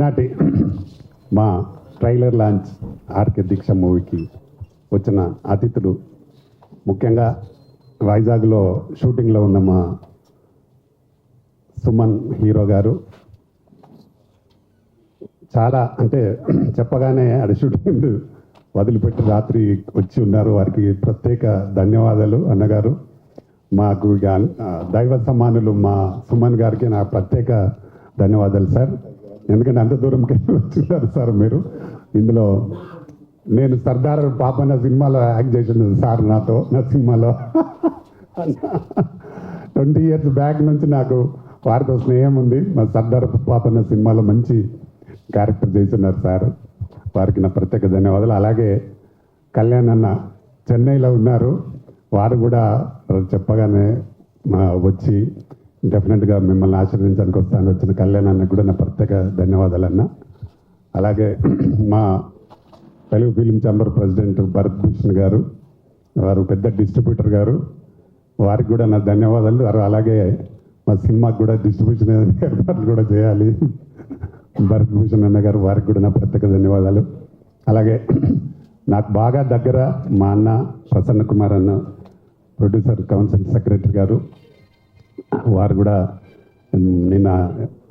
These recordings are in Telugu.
ఈనాటి మా ట్రైలర్ లాంచ్ ఆర్కే దీక్ష మూవీకి వచ్చిన అతిథులు, ముఖ్యంగా వైజాగ్లో షూటింగ్లో ఉన్న మా సుమన్ హీరో గారు, చాలా అంటే చెప్పగానే అది షూటింగ్ వదిలిపెట్టి రాత్రి వచ్చి ఉన్నారు. వారికి ప్రత్యేక ధన్యవాదాలు అన్నగారు. మాకు దైవ సమానులు మా సుమన్ గారికి నా ప్రత్యేక ధన్యవాదాలు సార్. ఎందుకంటే అంత దూరంకి వచ్చిన్నారు సార్ మీరు. ఇందులో నేను సర్దార్ పాపన్న సినిమాలో యాక్ట్ చేసిన సార్ నాతో, నా సినిమాలో 20 years బ్యాక్ నుంచి నాకు వారితో స్నేహం ఉంది. మా సర్దార్ పాపన్న సినిమాలో మంచి క్యారెక్టర్ చేస్తున్నారు సార్. వారికి నా ప్రత్యేక ధన్యవాదాలు. అలాగే కళ్యాణ్ అన్న చెన్నైలో ఉన్నారు. వారు కూడా చెప్పగానే వచ్చి డెఫినెట్గా మిమ్మల్ని ఆశీర్వదించడానికి వస్తాను వచ్చిన కళ్యాణ్ అన్నకు కూడా నా ప్రత్యేక ధన్యవాదాలు అన్న. అలాగే మా Telugu film chamber president Bharat Bhushan గారు, వారు పెద్ద డిస్ట్రిబ్యూటర్ గారు, వారికి కూడా నా ధన్యవాదాలు. అలాగే మా సినిమాకి కూడా డిస్ట్రిబ్యూషన్ ఏర్పాట్లు కూడా చేయాలి భరత్ భూషణ్ అన్న గారు, వారికి కూడా నా ప్రత్యేక ధన్యవాదాలు. అలాగే నాకు బాగా దగ్గర మా అన్న ప్రసన్న కుమార్ అన్న, ప్రొడ్యూసర్ కౌన్సిల్ సెక్రటరీ గారు, వారు కూడా నిన్న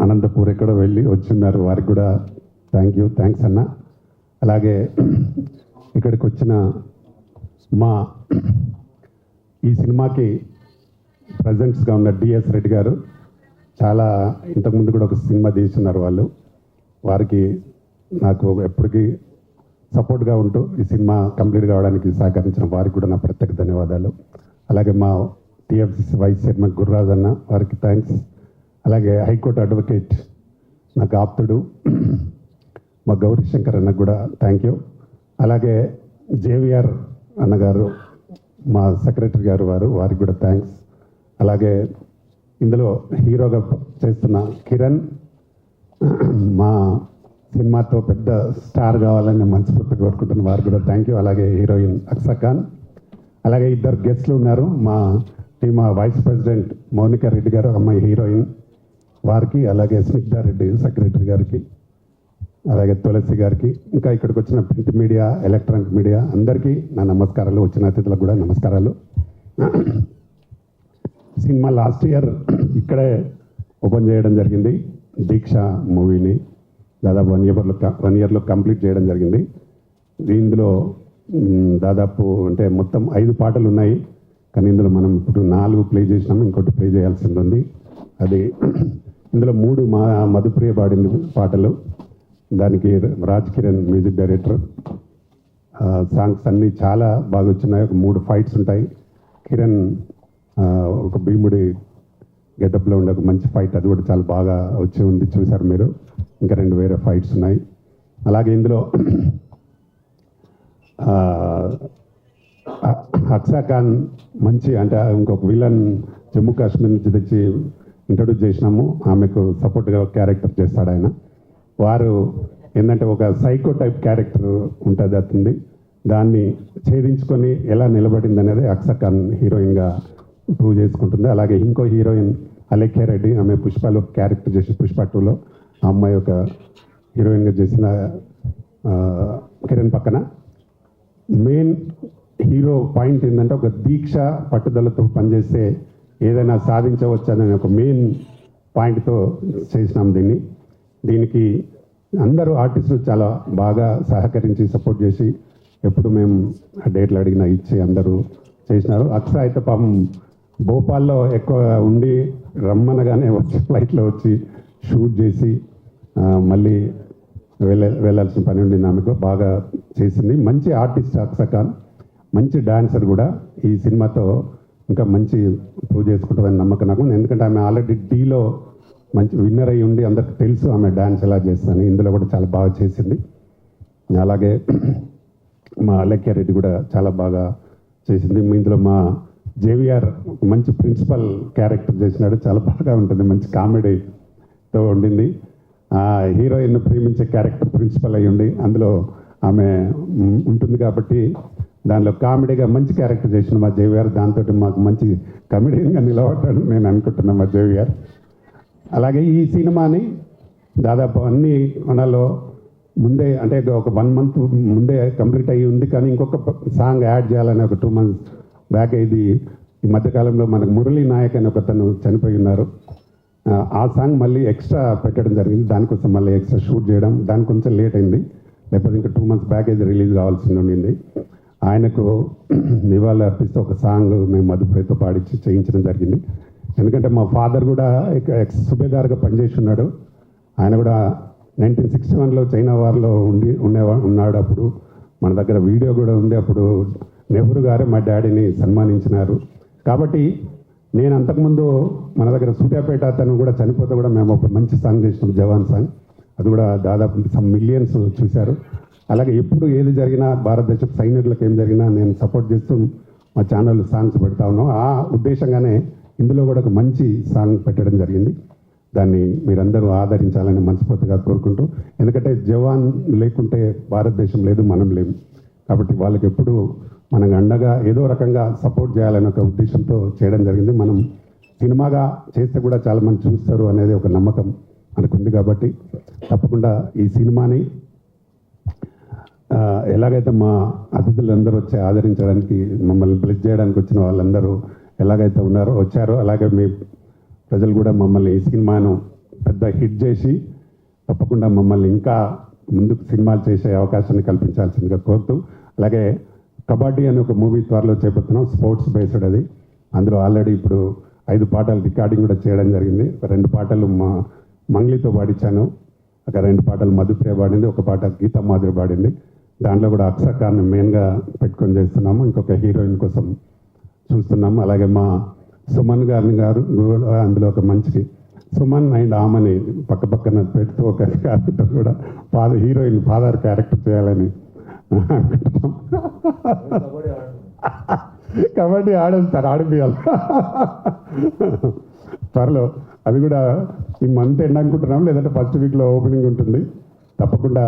అనంతపూర్ ఎక్కడో వెళ్ళి వచ్చిన్నారు. వారికి కూడా థ్యాంక్స్ అన్న. అలాగే ఇక్కడికి వచ్చిన మా ఈ సినిమాకి ప్రజెంట్స్గా ఉన్న డిఎస్ రెడ్డి గారు, చాలా ఇంతకుముందు కూడా ఒక సినిమా తీస్తున్నారు వాళ్ళు. వారికి నాకు ఎప్పటికీ సపోర్ట్గా ఉంటూ ఈ సినిమా కంప్లీట్ కావడానికి సహకరించిన వారికి కూడా నా ప్రత్యేక ధన్యవాదాలు. అలాగే మా టీఎఫ్సీ వైస్ చైర్మన్ గుర్రాజ్ అన్న, వారికి థ్యాంక్స్. అలాగే హైకోర్టు అడ్వకేట్ నాకు ఆప్తుడు మా గౌరీశంకర్ అన్నకు కూడా థ్యాంక్ యూ. అలాగే జేవిఆర్ అన్నగారు, మా సెక్రటరీ గారు, వారికి కూడా థ్యాంక్స్. అలాగే ఇందులో హీరోగా చేస్తున్న కిరణ్, మా సినిమాతో పెద్ద స్టార్ కావాలని మనస్ఫూర్తిగా కోరుకుంటున్న వారు కూడా థ్యాంక్ యూ. అలాగే హీరోయిన్ అక్సా ఖాన్, అలాగే 2 గెస్ట్లు ఉన్నారు. మా team vice president Mounika Reddy గారు, అమ్మాయి హీరోయిన్, వారికి, అలాగే స్నిగ్ధా రెడ్డి సెక్రటరీ గారికి, అలాగే తులసి గారికి, ఇంకా ఇక్కడికి వచ్చిన ప్రింట్ మీడియా, ఎలక్ట్రానిక్ మీడియా అందరికీ నా నమస్కారాలు. వచ్చిన అతిథులకు కూడా నమస్కారాలు. సినిమా లాస్ట్ ఇయర్ ఇక్కడే ఓపెన్ చేయడం జరిగింది. దీక్ష మూవీని దాదాపు 1 yearలో కంప్లీట్ చేయడం జరిగింది. ఇందులో దాదాపు అంటే మొత్తం 5 పాటలు ఉన్నాయి. కానీ ఇందులో మనం ఇప్పుడు 4 ప్లే చేసినాము, ఇంకోటి ప్లే చేయాల్సింది ఉంది. అది ఇందులో 3 మా మధుప్రియ పాడింది పాటలు. దానికి Raj Kiran music director. Songs అన్నీ చాలా బాగా వచ్చినాయి. ఒక 3 ఫైట్స్ ఉంటాయి. కిరణ్ ఒక భీముడి గెటప్లో ఉండే ఒక మంచి ఫైట్, అది కూడా చాలా బాగా వచ్చి ఉంది, చూశారు మీరు. ఇంకా 2 వేరే ఫైట్స్ ఉన్నాయి. అలాగే ఇందులో అక్సా ఖాన్ మంచి అంటే ఇంకొక విలన్ జమ్మూ కాశ్మీర్ నుంచి తెచ్చి ఇంట్రడ్యూస్ చేసినాము. ఆమెకు సపోర్ట్గా క్యారెక్టర్ చేస్తాడు ఆయన. వారు ఏంటంటే ఒక సైకో టైప్ క్యారెక్టర్ ఉంటుంది అతనిది, దాన్ని ఛేదించుకొని ఎలా నిలబడింది అనేది అక్సా ఖాన్ హీరోయిన్గా ప్రూవ్ చేసుకుంటుంది. అలాగే ఇంకో హీరోయిన్ అలేఖ్య రెడ్డి, ఆమె పుష్పలో క్యారెక్టర్ చేసి పుష్ప 2లో ఆ అమ్మాయి ఒక హీరోయిన్గా చేసిన కిరణ్ పక్కన. మెయిన్ హీరో పాయింట్ ఏంటంటే ఒక దీక్ష పట్టుదలతో పనిచేస్తే ఏదైనా సాధించవచ్చు అనే ఒక మెయిన్ పాయింట్తో చేసినాం దీనికి అందరూ ఆర్టిస్టులు చాలా బాగా సహకరించి సపోర్ట్ చేసి ఎప్పుడు మేము డేట్లు అడిగినా ఇచ్చి అందరూ చేసినారు. అక్సా అయితే పాపం భోపాల్లో ఎక్కువ ఉండి రమ్మనగానే వచ్చి ఫ్లైట్లో వచ్చి షూట్ చేసి మళ్ళీ వెళ్ళాల్సిన పని ఉండింది. ఆమెకు బాగా చేసింది. మంచి ఆర్టిస్ట్ అక్సా ఖాన్, మంచి డాన్సర్ కూడా. ఈ సినిమాతో ఇంకా మంచి ప్రూవ్ చేసుకుంటుందని నమ్మకం నాకు. ఎందుకంటే ఆమె ఆల్రెడీ డీలో మంచి విన్నర్ అయ్యి ఉండి అందరికి తెలుసు ఆమె డాన్స్ ఎలా చేస్తాను. ఇందులో కూడా చాలా బాగా చేసింది. అలాగే మా అలేఖ్య రెడ్డి కూడా చాలా బాగా చేసింది. ఇందులో మా జేవిఆర్ మంచి ప్రిన్సిపల్ క్యారెక్టర్ చేసినాడు, చాలా బాగా ఉంటుంది, మంచి కామెడీతో ఉండింది. హీరోయిన్ ప్రేమించే క్యారెక్టర్ ప్రిన్సిపల్ అయ్యి ఉండి అందులో ఆమె ఉంటుంది కాబట్టి దానిలో కామెడీగా మంచి క్యారెక్టర్ చేసిన మా జేవిఆర్. దాంతో మాకు మంచి కమెడియన్గా నిలబడ్డాడు నేను అనుకుంటున్నా మా జేవిఆర్. అలాగే ఈ సినిమాని దాదాపు అన్ని మనలో ముందే అంటే ఒక 1 month ముందే కంప్లీట్ అయ్యి ఉంది, కానీ ఇంకొక సాంగ్ యాడ్ చేయాలని ఒక 2 months బ్యాక్ ఇది ఈ మధ్యకాలంలో మనకు మురళీ నాయక్ అని ఒకతను చనిపోయి ఉన్నారు. ఆ సాంగ్ మళ్ళీ ఎక్స్ట్రా పెట్టడం జరిగింది, దానికోసం మళ్ళీ ఎక్స్ట్రా షూట్ చేయడం, దాని కొంచెం లేట్ అయింది. లేకపోతే ఇంకా 2 months బ్యాక్ ఇది రిలీజ్ కావాల్సి ఉండింది. ఆయనకు నివాళులు అర్పిస్తూ ఒక సాంగ్ మేము మధుప్రతో పాడించి చేయించడం జరిగింది. ఎందుకంటే మా ఫాదర్ కూడా ఎక్స్ సుబేదార్గా పనిచేసి ఉన్నాడు. ఆయన కూడా 1961లో చైనా వార్లో ఉన్నాడు. అప్పుడు మన దగ్గర వీడియో కూడా ఉంది. అప్పుడు నెహ్రూ గారే మా డాడీని సన్మానించినారు. కాబట్టి నేను అంతకుముందు మన దగ్గర సూర్యాపేట అతను కూడా చనిపోతే కూడా మేము ఒక మంచి సాంగ్ చేసినాం, జవాన్ సాంగ్. అది కూడా దాదాపు సమ్ మిలియన్స్ చూశారు. అలాగే ఎప్పుడు ఏది జరిగినా భారతదేశ సైనికులకు ఏం జరిగినా నేను సపోర్ట్ చేస్తూ మా ఛానల్ సాంగ్స్ పెడతా ఉన్నాం. ఆ ఉద్దేశంగానే ఇందులో కూడా ఒక మంచి సాంగ్ పెట్టడం జరిగింది. దాన్ని మీరందరూ ఆదరించాలని మనస్ఫూర్తిగా కోరుకుంటూ, ఎందుకంటే జవాన్ లేకుంటే భారతదేశం లేదు, మనం లేము. కాబట్టి వాళ్ళకి ఎప్పుడు మనకు అండగా ఏదో రకంగా సపోర్ట్ చేయాలనే ఒక ఉద్దేశంతో చేయడం జరిగింది. మనం సినిమాగా చేస్తే కూడా చాలామంది చూస్తారు అనేది ఒక నమ్మకం మనకుంది. కాబట్టి తప్పకుండా ఈ సినిమాని ఎలాగైతే మా అతిథులందరూ వచ్చి ఆదరించడానికి, మమ్మల్ని బ్లెస్ చేయడానికి వచ్చిన వాళ్ళందరూ ఎలాగైతే వచ్చారో అలాగే మీ ప్రజలు కూడా మమ్మల్ని ఈ సినిమాను పెద్ద హిట్ చేసి తప్పకుండా మమ్మల్ని ఇంకా ముందుకు సినిమాలు చేసే అవకాశాన్ని కల్పించాల్సిందిగా కోరుతూ, అలాగే కబడ్డీ అని ఒక మూవీ త్వరలో చేపడుతున్నాం, స్పోర్ట్స్ బేస్డ్ అది. అందులో ఆల్రెడీ ఇప్పుడు 5 పాటలు రికార్డింగ్ కూడా చేయడం జరిగింది. 2 పాటలు మా మంగ్లీతో పాడించాను, ఒక 2 పాటలు మధుప్రియ పాడింది, ఒక పాట గీతా మాధురి పాడింది. దాంట్లో కూడా అక్షర్ ఖాన్ మెయిన్గా పెట్టుకొని చేస్తున్నాము. ఇంకొక హీరోయిన్ కోసం చూస్తున్నాము. అలాగే మా సుమన్ గారు అందులో ఒక మంచి సుమన్ అండ్ ఆమెని పక్క పక్కన పెడుతూ ఒక క్యారెక్టర్ కూడా హీరోయిన్ ఫాదర్ క్యారెక్టర్ చేయాలని అనుకుంటున్నాం. కబడ్డీ ఆడేస్తారు, ఆడిపియాలి త్వరలో. అది కూడా ఈ మంత్ ఎండ్ అనుకుంటున్నాం, లేదంటే ఫస్ట్ వీక్లో ఓపెనింగ్ ఉంటుంది. తప్పకుండా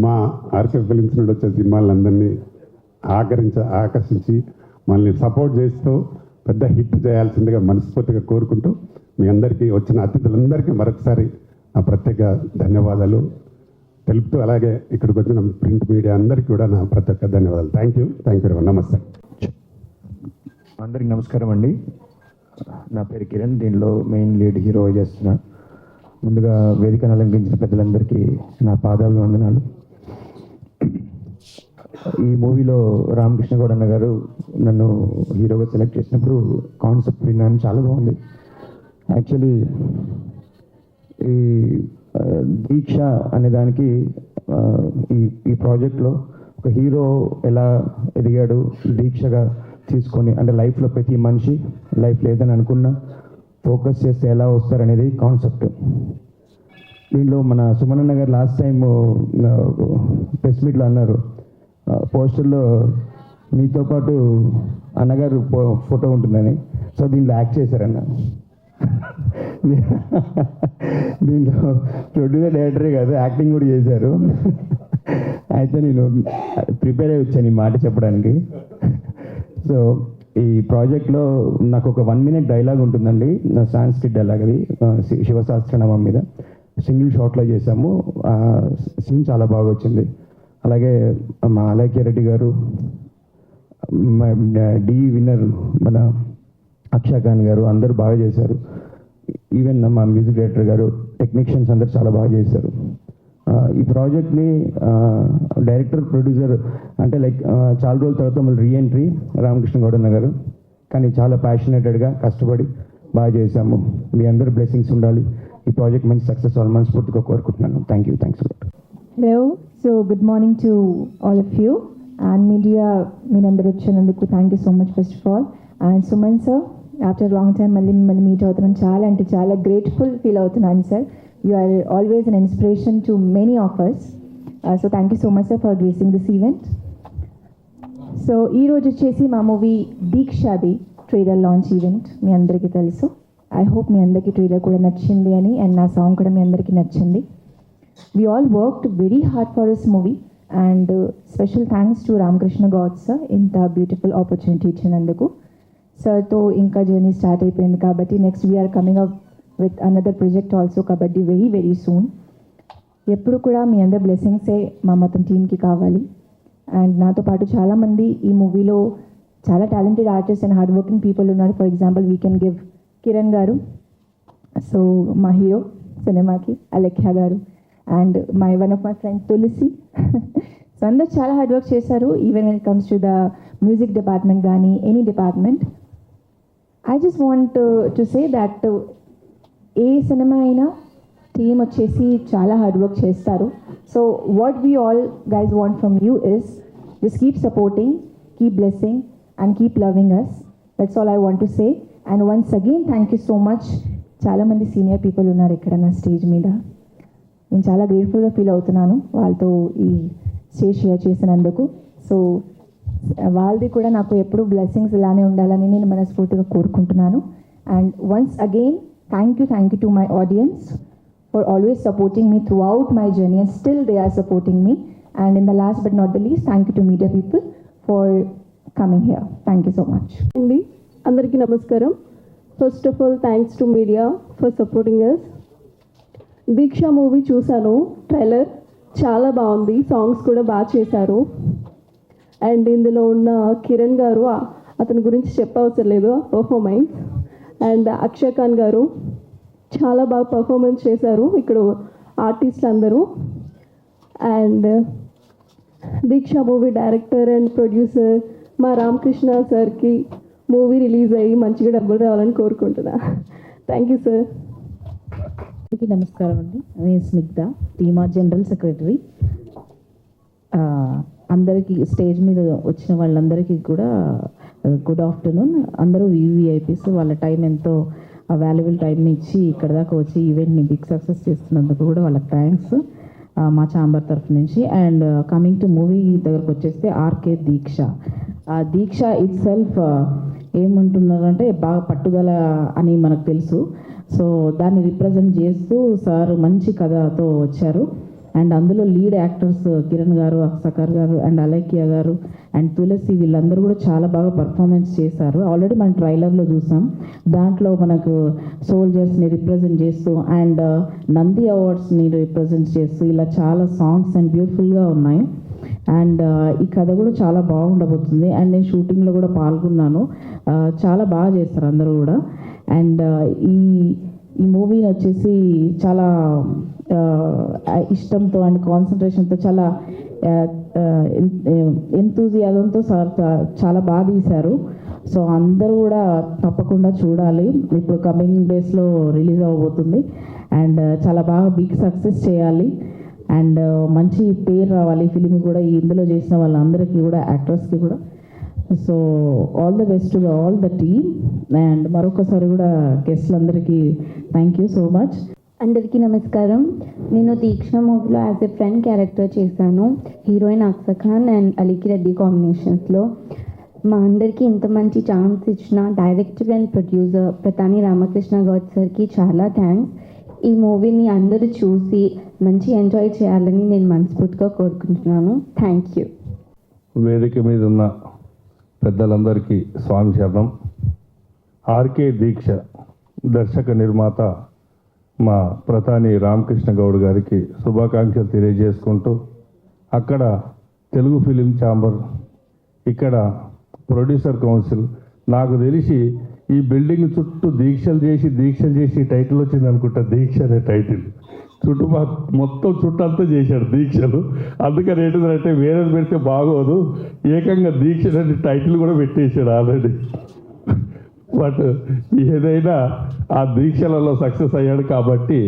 మా ఆర్కే ఫిలిమ్స్ నుండి వచ్చే సినిమాలందరినీ ఆకర్షించి మనల్ని సపోర్ట్ చేస్తూ పెద్ద హిట్ చేయాల్సిందిగా మనస్ఫూర్తిగా కోరుకుంటూ, మీ అందరికీ వచ్చిన అతిథులందరికీ మరొకసారి నా ప్రత్యేక ధన్యవాదాలు తెలుపుతూ, అలాగే ఇక్కడికి వచ్చిన ప్రింట్ మీడియా అందరికీ కూడా నా ప్రత్యేక ధన్యవాదాలు. థ్యాంక్ యూ నమస్తే. అందరికి నమస్కారం అండి. నా పేరు కిరణ్, దీనిలో మెయిన్ లీడ్ హీరో చేస్తున్నా. ముందుగా వేదికను అలంకరించిన పెద్దలందరికీ నా పాదాభివందనాలు. ఈ మూవీలో రామకృష్ణ గౌడ్ అన్న గారు నన్ను హీరోగా సెలెక్ట్ చేసినప్పుడు కాన్సెప్ట్ విన్నాను, చాలా బాగుంది. యాక్చువల్లీ ఈ దీక్ష అనే దానికి ఈ ప్రాజెక్ట్లో ఒక హీరో ఎలా ఎదిగాడు దీక్షగా తీసుకొని, అంటే లైఫ్లో ప్రతి మనిషి లైఫ్ లేదని అనుకున్నా ఫోకస్ చేస్తే ఎలా వస్తారనేది కాన్సెప్ట్. దీంట్లో మన సుమనన్న గారు లాస్ట్ టైం ప్రెస్ మీట్లో అన్నారు, పోస్టర్లో మీతో పాటు అన్నగారు ఫోటో ఉంటుందని. సో దీంట్లో యాక్ట్ చేశారన్న. దీంట్లో ప్రొడ్యూసర్ డైరెక్టరే కాదు, యాక్టింగ్ కూడా చేశారు. అయితే నేను ప్రిపేర్ అయ్యి వచ్చాను ఈ మాట చెప్పడానికి. సో ఈ ప్రాజెక్ట్లో నాకు ఒక 1 minute డైలాగ్ ఉంటుందండి, సాంస్క్రిట్ డైలాగ్. అది శివశాస్త్రనామం మీద సింగిల్ షాట్లో చేశాము. సీన్ చాలా బాగా వచ్చింది. అలాగే మా అలైక్య రెడ్డి గారు, డి విన్నర్ మన అక్షర్ ఖాన్ గారు అందరూ బాగా చేశారు. ఈవెన్ మా మ్యూజిక్ డైరెక్టర్ గారు, టెక్నీషియన్స్ అందరూ చాలా బాగా చేశారు. ఈ ప్రాజెక్ట్ని డైరెక్టర్ ప్రొడ్యూసర్ అంటే చాలా రోజుల తర్వాత మళ్ళీ రీఎంట్రీ రామకృష్ణ గౌడన్న గారు, కానీ చాలా ప్యాషనేటెడ్గా కష్టపడి బాగా చేశాము. మీ అందరూ బ్లెస్సింగ్స్ ఉండాలి, ఈ ప్రాజెక్ట్ మంచి సక్సెస్ అవ్వాలి మనస్ఫూర్తిగా కోరుకుంటున్నాను. Thanks. Hello, so good morning to all of you and media. Minandaru vachinanduku thank you so much first of all. And Suman sir, after a long time malli meet avutunam, chaala ante chaala grateful feel avutunanu sir. You are always an inspiration to many of us. So thank you so much sir for gracing this event. So ee roju chesi ma movie Deekshadi trailer launch event మీ అందరికీ తెలుసు. I hope మీ అందరికీ ట్రైలర్ కూడా నచ్చింది అని, అండ్ నా సాంగ్ కూడా మీ అందరికీ నచ్చింది. We all worked very hard for this movie and special thanks to Ramakrishna God sir ఇంత బ్యూటిఫుల్ ఆపర్చునిటీ ఇచ్చినందుకు. సార్తో ఇంకా జర్నీ స్టార్ట్ అయిపోయింది కాబట్టి next we are coming up with another project also, Kabaddi, very very soon. ఎప్పుడు కూడా మీ అందరి బ్లెస్సింగ్సే మా మొత్తం టీమ్కి కావాలి. అండ్ నాతో పాటు చాలామంది ఈ మూవీలో చాలా talented artist and hard working people ఉన్నారు. For example we can give Kiran garu, so మా హీరో సినిమాకి, Alekhya garu, and one of my friend Tulasi. So అందరు చాలా హార్డ్ వర్క్ చేశారు. Even when it comes to the music department కానీ any department. I just want to say that ఏ సినిమా అయినా టీమ్ వచ్చేసి చాలా హార్డ్ వర్క్ చేస్తారు. So what we all guys want from you is just keep supporting, keep blessing and keep loving us. That's all I want to say. And once again thank you so much. చాలామంది సీనియర్ పీపుల్ ఉన్నారు ఇక్కడ నా స్టేజ్ మీద. నేను చాలా గ్రేట్ఫుల్గా ఫీల్ అవుతున్నాను వాళ్ళతో ఈ స్టేజ్ షేర్ చేసినందుకు. సో వాళ్ళది కూడా నాకు ఎప్పుడు బ్లెస్సింగ్స్ ఇలానే ఉండాలని నేను మనస్ఫూర్తిగా కోరుకుంటున్నాను. And once again thank you to my audience for always supporting me throughout my journey and still they are supporting me. And in the last but not the least thank you to media people for coming here. Thank you so much అండి. అందరికీ నమస్కారం. First of all thanks to media for supporting us. Deeksha movie చూశాను, ట్రైలర్ చాలా బాగుంది, సాంగ్స్ కూడా బాగా చేశారు. అండ్ ఇందులో ఉన్న కిరణ్ గారు, అతని గురించి చెప్పవసరం లేదు, పర్ఫార్మెన్స్. అండ్ అక్షయ్ ఖాన్ గారు చాలా బాగా పర్ఫార్మెన్స్ చేశారు ఇక్కడ ఆర్టిస్ట్ అందరూ. And Deeksha movie director and producer మా రామకృష్ణ సార్కి మూవీ రిలీజ్ అయ్యి మంచిగా డబ్బులు రావాలని కోరుకుంటున్నా. Thank you sir. అందరికీ నమస్కారం అండి. నేను స్నిగ్ధ, టీమా జనరల్ సెక్రటరీ. అందరికీ స్టేజ్ మీద వచ్చిన వాళ్ళందరికీ కూడా గుడ్ ఆఫ్టర్నూన్. అందరూ VVIPs, వాళ్ళ టైం ఎంతో వాల్యుబుల్ టైంని ఇచ్చి ఇక్కడ దాకా వచ్చి ఈవెంట్ని బిగ్ సక్సెస్ చేస్తున్నందుకు కూడా వాళ్ళకి థ్యాంక్స్ మా ఛాంబర్ తరఫు నుంచి. అండ్ కమింగ్ టు మూవీ దగ్గరకు వచ్చేస్తే RK Deeksha. Deeksha itself ఏమంటున్నారంటే బాగా పట్టుదల అని మనకు తెలుసు. సో దాన్ని రిప్రజెంట్ చేస్తూ సార్ మంచి కథతో వచ్చారు. అండ్ అందులో లీడ్ యాక్టర్స్ కిరణ్ గారు, అక్షకర్ గారు అండ్ అలైక్య గారు అండ్ తులసి, వీళ్ళందరూ కూడా చాలా బాగా పర్ఫార్మెన్స్ చేశారు. ఆల్రెడీ మనం ట్రైలర్లో చూసాం. దాంట్లో మనకు సోల్జర్స్ని రిప్రజెంట్ చేస్తూ అండ్ నంది అవార్డ్స్ని రిప్రజెంట్ చేస్తూ ఇలా చాలా సాంగ్స్ అండ్ బ్యూటిఫుల్గా ఉన్నాయి. అండ్ ఈ కథ కూడా చాలా బాగుండబోతుంది. అండ్ నేను షూటింగ్లో కూడా పాల్గొన్నాను. చాలా బాగా చేస్తారు అందరూ కూడా. అండ్ ఈ మూవీని వచ్చేసి చాలా ఇష్టంతో అండ్ కాన్సన్ట్రేషన్తో చాలా ఎంతూజియాజంతో చాలా బాగా తీశారు. సో అందరూ కూడా తప్పకుండా చూడాలి. ఇప్పుడు కమింగ్ డేస్లో రిలీజ్ అవ్వబోతుంది. అండ్ చాలా బాగా బిగ్ సక్సెస్ చేయాలి అండ్ మంచి పేరు రావాలి ఫిలిం కూడా. ఇందులో చేసిన వాళ్ళందరికీ కూడా, యాక్టర్స్కి కూడా. So all the best to all the team. And మరొకసారి కూడా గెస్ట్లందరికీ థ్యాంక్ యూ సో మచ్. అందరికీ నమస్కారం. నేను దీక్ష మూవీలో యాజ్ ఎ ఫ్రెండ్ క్యారెక్టర్ చేశాను. హీరోయిన్ అక్షయ్ ఖాన్ అండ్ అలీకి రెడ్డి కాంబినేషన్స్లో. మా అందరికీ ఇంత మంచి ఛాన్స్ ఇచ్చిన director and producer Pratani Ramakrishna Goud సార్కి చాలా థ్యాంక్స్. ఈ మూవీని అందరూ చూసి మంచి ఎంజాయ్ చేయాలని నేను మనస్ఫూర్తిగా కోరుకుంటున్నాను. Thank you. వేదిక మీద ఉన్న పెద్దలందరికీ స్వామి శరణం. ఆర్కే దీక్ష దర్శక నిర్మాత మా ప్రతాని రామకృష్ణ గౌడ్ గారికి శుభాకాంక్షలు తెలియజేసుకుంటూ, అక్కడ తెలుగు ఫిలిం ఛాంబర్, ఇక్కడ ప్రొడ్యూసర్ కౌన్సిల్, నాకు తెలిసి ఈ బిల్డింగ్ చుట్టూ దీక్షలు చేసి టైటిల్ వచ్చింది అనుకుంటా. దీక్ష అనే టైటిల్ మొత్తం చుట్టంతా చేశాడు దీక్షలు. అందుకని ఏంటంటే వేరేది పెడితే బాగోదు, ఏకంగా దీక్ష అనే టైటిల్ కూడా పెట్టేశాడు ఆల్రెడీ. బట్ ఏదైనా ఆ దీక్షలలో సక్సెస్ అయ్యాడు కాబట్టి